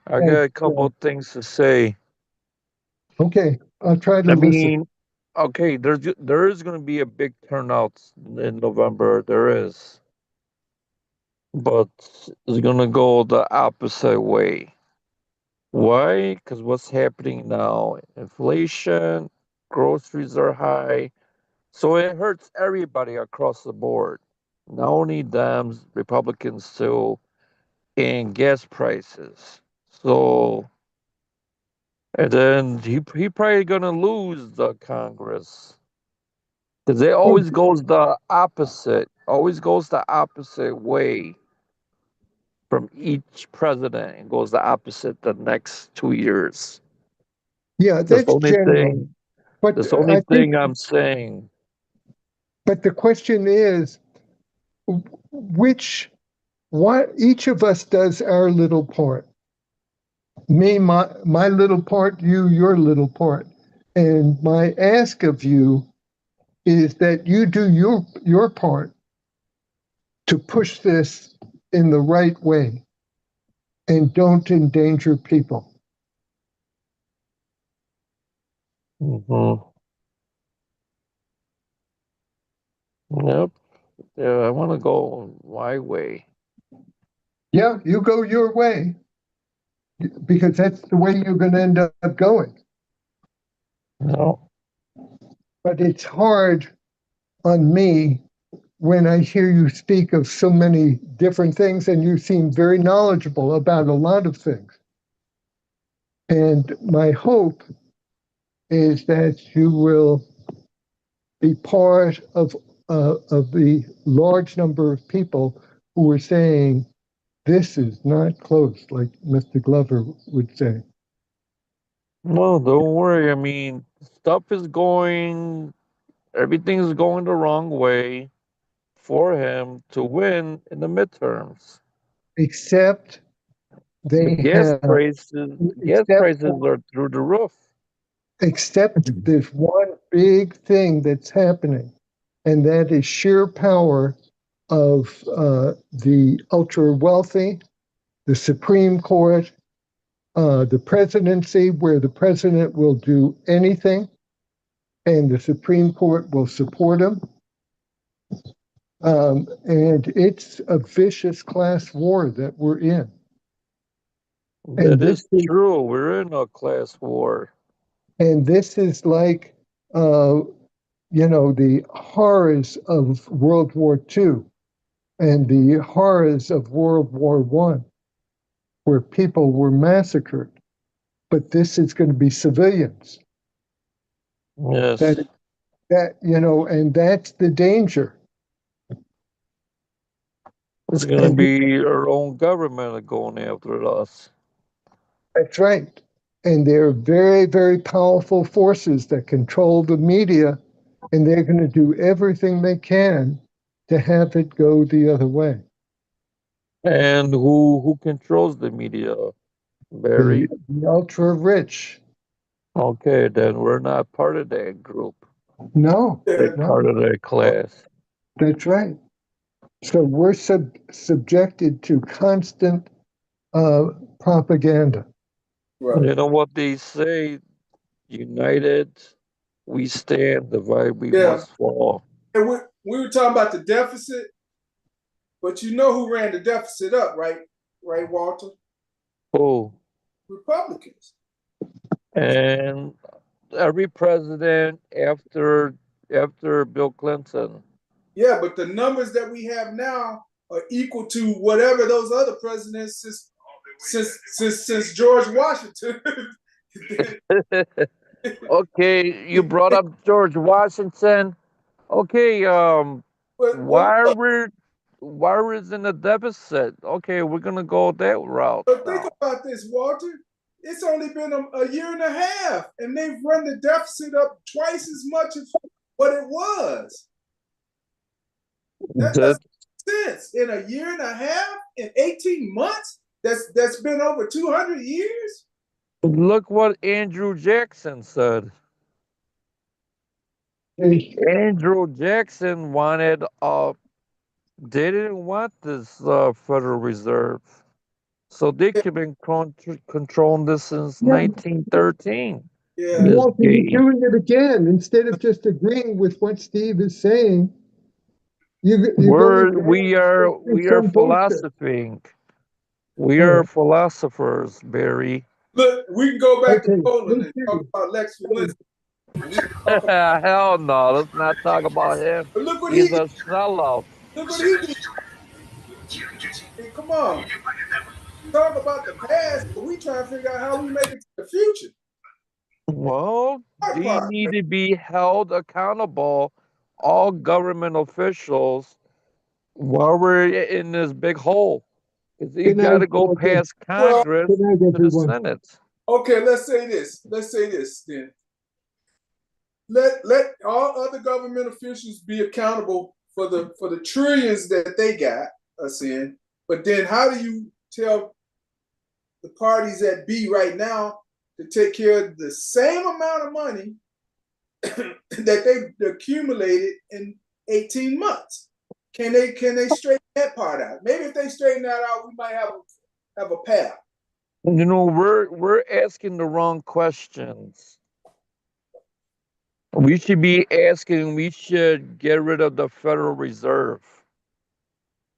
I got a couple of things to say. Okay, I'll try to I listen. mean, okay, there is going to be a big turnout in November. There is, but it's going to go the opposite way. Why? Because what's happening now? Inflation, groceries are high, so it hurts everybody across the board. Not only them, Republicans too, and gas prices. So, and then he probably gonna lose the Congress because it always goes the opposite way from each president. It goes the opposite the next 2 years. Yeah, That's the that's only general. thing. But That's the only thing I'm saying. But the question is, what each of us does our little part. Me, my little part, you, your little part. And my ask of you is that you do your part to push this in the right way and don't endanger people. Mm-hmm. Yep. Yeah, I want to go my way. Yeah, you go your way because that's the way you're going to end up going. No. But it's hard on me when I hear you speak of so many different things and you seem very knowledgeable about a lot of things. And my hope is that you will be part of the large number of people who are saying this is not close, like Mr. Glover would say. No, don't worry. I mean, everything's going the wrong way for him to win in the midterms. Except they Gas have, prices are through the roof. except there's one big thing that's happening, and that is sheer power of the ultra wealthy, the Supreme Court, the presidency, where the president will do anything and the Supreme Court will support him. And it's a vicious class war that we're in. That is true. We're in a class war. And this is like, the horrors of World War II and the horrors of World War I, where people were massacred. But this is going to be civilians. Yes. And that's the danger. It's going to be our own government going after us. That's right. And they're very, very powerful forces that control the media, and they're going to do everything they can to have it go the other way. And who controls the media, Barry? The ultra rich. Okay, then we're not part of that group. No, We're part of that class. that's right. So we're subjected to constant propaganda. Right. You know what they say? United we stand, divided we Yeah. must fall. And we were talking about the deficit, but you know who ran the deficit up, right? Right, Walter? Oh, Republicans. and every president after Bill Clinton. Yeah, but the numbers that we have now are equal to whatever those other presidents since George Washington. Okay, you brought up George Washington. Okay, why we're in a deficit? Okay, we're gonna go that route. But think now. about this, Walter. It's only been a year and a half, and they've run the deficit up twice as much as what it was. That doesn't make sense. In a year and a half, in 18 months, that's been over 200 years. Look what Andrew Jackson said. Andrew Jackson wanted they didn't want this Federal Reserve. So they could been controlling this since 1913. Yeah. Walter, you're doing it again. Instead of just agreeing with what Steve is saying, We are some bullshit. philosophing. We are philosophers, Barry. Look, we can go back Okay, to Poland and let's talk about Lex Walensky. Hell no, let's not talk about him. But look what He's he a sellout. Look what he did. Hey, come on. Talk about the past, but we try to figure out how we make it to the future. Well, they need to be held accountable, all government officials, while we're in this big hole. You got to go past Congress to the Senate. Okay, let's say this. Let's say this then. Let all other government officials be accountable for the trillions that they got us in. But then how do you tell the parties that be right now to take care of the same amount of money that they accumulated in 18 months? Can they straighten that part out? Maybe if they straighten that out, we might have a path. You know, we're asking the wrong questions. We should be asking, we should get rid of the Federal Reserve.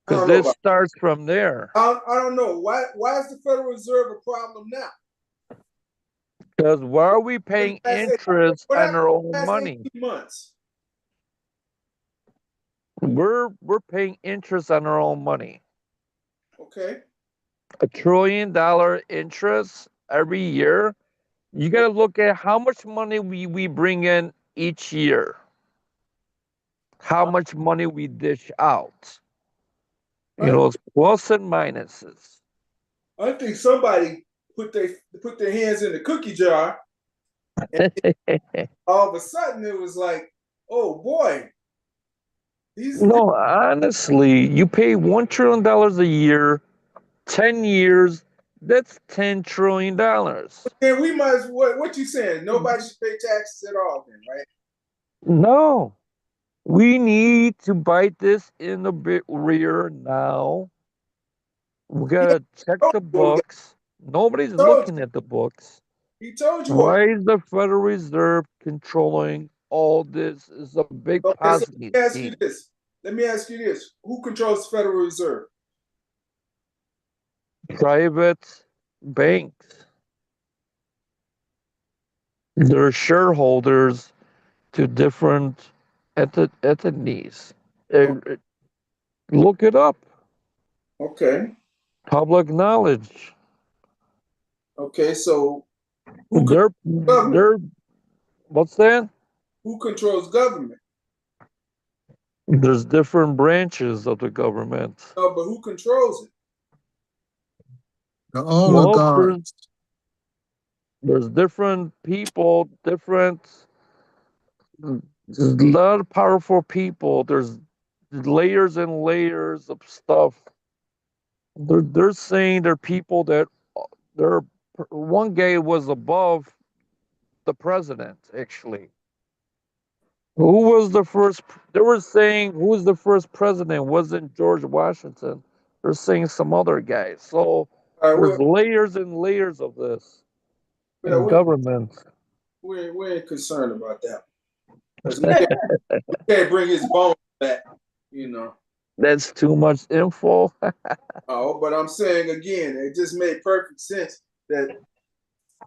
Because this starts from there. I don't know. Why is the Federal Reserve a problem now? Because why are we paying interest on our own money? 18 months. We're paying interest on our own money. Okay. $1 trillion interest every year. You got to look at how much money we bring in each year. How much money we dish out. You know, it's plus and minuses. I think somebody put their hands in the cookie jar, and all of a sudden it was like, oh boy. No, honestly, you pay $1 trillion a year, 10 years, That's $10 trillion. And we must. What you saying? Nobody should pay taxes at all, then, right? No, we need to bite this in the bit rear now. We gotta check the books. Nobody's looking at the books. He told you. Why is the Federal Reserve controlling all this? Is a big Okay, so positive let me ask you thing. this. Let me ask you this: who controls the Federal Reserve? Private banks. They're shareholders to different entities. Look it up. Okay. Public knowledge. Okay. So They're what's that? who controls government? There's different branches of the government. No, but who controls it? The Well, oligarchs. there's different people, there's a lot of powerful people. There's layers and layers of stuff. They're saying they're people that they're one guy was above the president actually. Who was the first? They were saying who was the first president? Wasn't George Washington? They're saying some other guy. So All right, there's layers and layers of this in we're, government. we ain't concerned about that. 'Cause we can't bring his bones back, you know. That's too much info. Oh, but I'm saying again, it just made perfect sense that.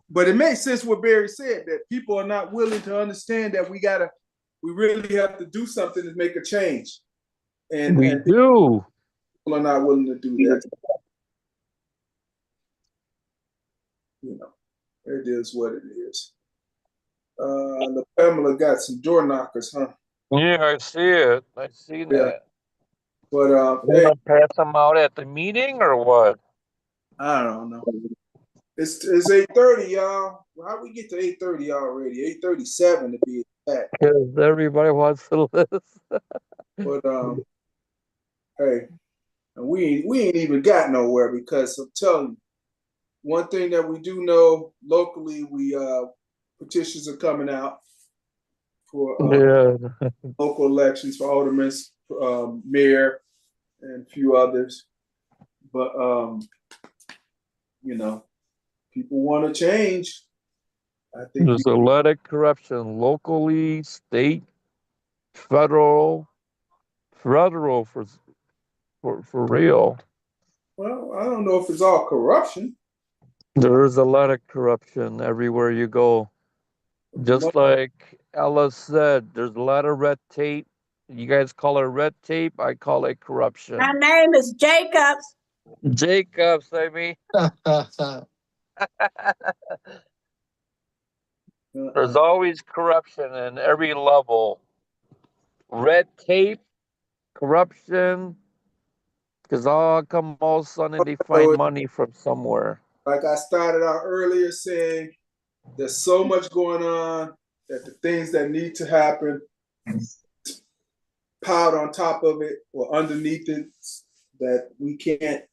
But it makes sense what Barry said, that people are not willing to understand that we really have to do something to make a change, and We and do. people are not willing to do that. You know, it is what it is. The Pamela got some door knockers, huh? Yeah, I see it. I see Yeah. that. But You hey, gonna pass them out at the meeting or what? I don't know. It's 8:30, y'all. How we get to 8:30 already? 8:37 to be exact. Because everybody wants to listen. But hey, and we ain't even got nowhere because I'm telling you, one thing that we do know locally, we petitions are coming out for Yeah. local elections for aldermen, mayor, and a few others. But you know, people want to change. I think There's a lot of corruption locally, state, federal, federal for real. well, I don't know if it's all corruption. There's a lot of corruption everywhere you go. Just like Ella said, there's a lot of red tape. You guys call it red tape. I call it corruption. My name is Jacobs. Jacobs, I mean. There's always corruption in every level. Red tape, corruption, because all of a sudden they find money from somewhere. Like I started out earlier saying, there's so much going on that the things that need to happen piled on top of it or underneath it that we can't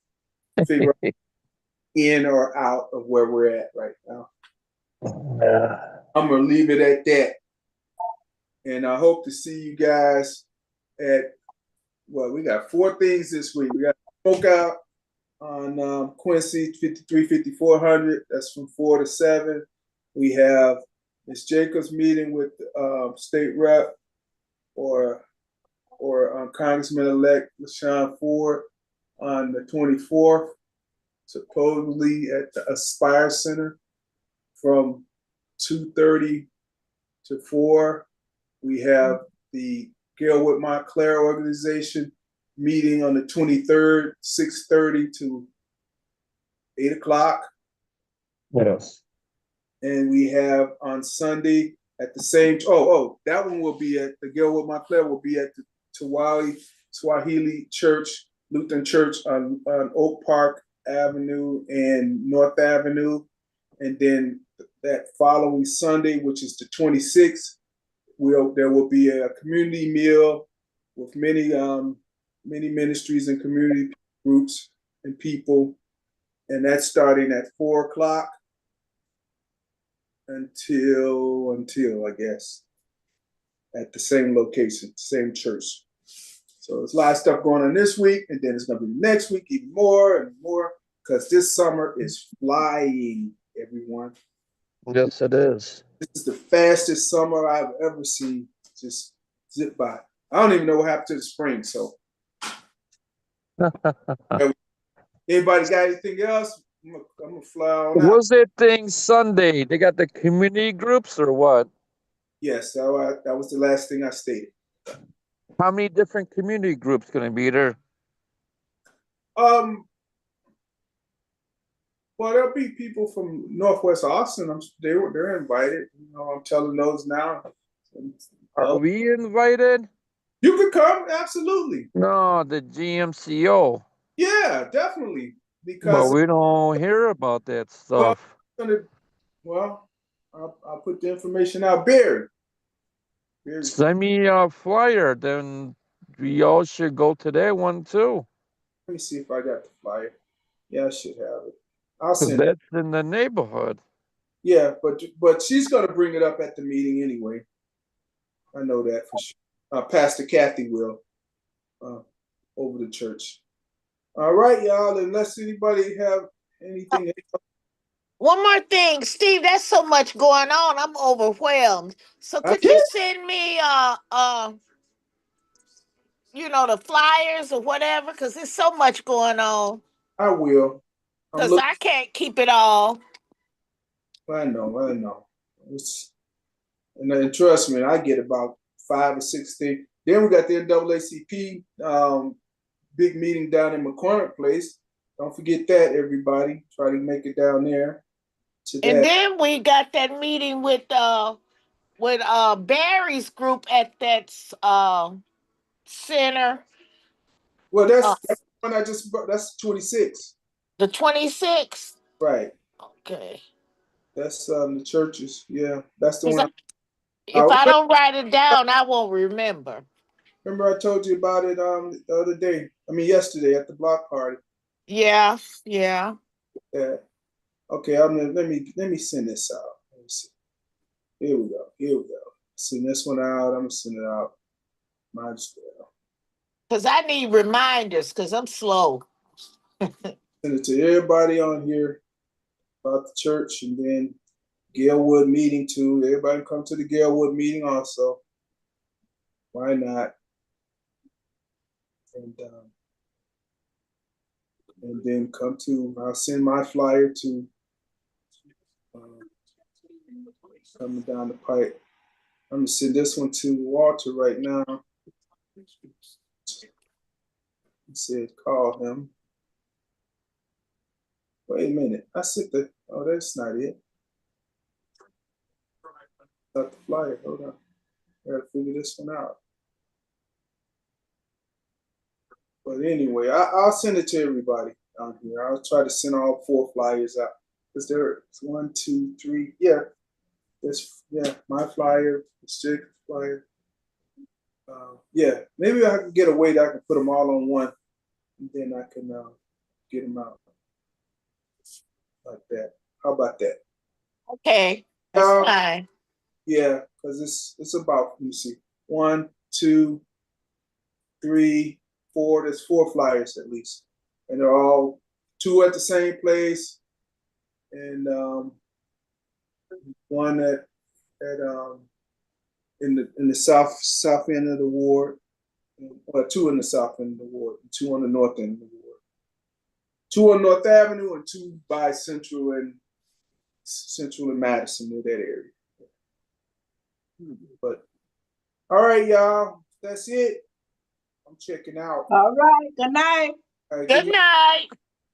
figure out in or out of where we're at right now. Yeah. I'm gonna leave it at that. And I hope to see you guys at, well, we got 4 things this week. We got Smoke Out on Quincy 53-5400. That's from 4 to 7. We have Ms. Jacobs meeting with State Rep or Congressman-elect LaShawn Ford on the 24th, supposedly at the Aspire Center from 2:30 to 4. We have the Gail Whit Montclair organization meeting on the 23rd, 6:30 to 8 o'clock. Yes. And we have on Sunday at the same, that one will be at the Gail Whit Montclair will be at the Swahili Church, Lutheran Church on Oak Park Avenue and North Avenue. And then that following Sunday, which is the 26th, there will be a community meal with many ministries and community groups and people. And that's starting at 4 o'clock until I guess at the same location, same church. So there's a lot of stuff going on this week, and then it's gonna be next week even more and more, because this summer is flying, everyone. Yes, it is. This is the fastest summer I've ever seen. Just zip by. I don't even know what happened to the spring. So, anybody got anything else? I'm gonna fly on out. Was it thing Sunday? They got the community groups or what? Yes, that was the last thing I stated. How many different community groups gonna be there? Well, there'll be people from Northwest Austin. They're invited. You know, I'm telling those now. Are we invited? You can come, absolutely. No, the GMCO. Yeah, definitely. But Because we don't hear about that stuff. I'll put the information out. Barry. Send me a flyer, then we all should go to that one too. Let me see if I got the flyer. Yeah, I should have it. I'll 'Cause send it. that's in the neighborhood. Yeah, but she's gonna bring it up at the meeting anyway. I know that for sure. Pastor Kathy will over the church. All right, y'all. Unless anybody have anything else. One more thing, Steve, there's so much going on. I'm overwhelmed. So could you send me the flyers or whatever? Because there's so much going on. I will. Because I can't keep it all. I know. And trust me, I get about 5 or 6 things. Then we got the NAACP big meeting down in McCormick Place. Don't forget that, everybody. Try to make it down there. And then we got that meeting with Barry's group at that center. Well, that's the one that's 26. The 26th? Right. Okay. That's the churches. Yeah, that's the one. If I don't write it down, I won't remember. Remember I told you about it the other day. I mean yesterday at the block party. Yeah. Yeah. Okay, let me send this out. Let me see. Here we go. Send this one out. I'm gonna send it out. Might as well. Because I need reminders, because I'm slow. Send it to everybody on here about the church, and then Galewood meeting too. Everybody come to the Galewood meeting also. Why not? And then I'll send my flyer to coming down the pipe. I'm gonna send this one to Walter right now. He said call him. Wait a minute, that's not it. Got the flyer, hold on. I gotta figure this one out. But anyway, I'll send it to everybody down here. I'll try to send all 4 flyers out. Because there's 1, 2, 3, my flyer, the stick flyer. Maybe I can get a way that I can put them all on one, and then I can get them out like that. How about that? Okay, that's fine. Yeah, because it's about, let me see, 1, 2, 3, 4. There's 4 flyers at least, and they're all 2 at the same place, and one in the south end of the ward, or 2 in the south end of the ward, 2 on the north end of the ward, 2 on North Avenue, and 2 by Central and Madison, near that area. But all right, y'all, that's it. I'm checking out. All right. Good night. Right, Good night.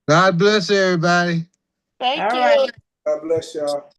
God bless everybody. Thank All you. right. God bless y'all.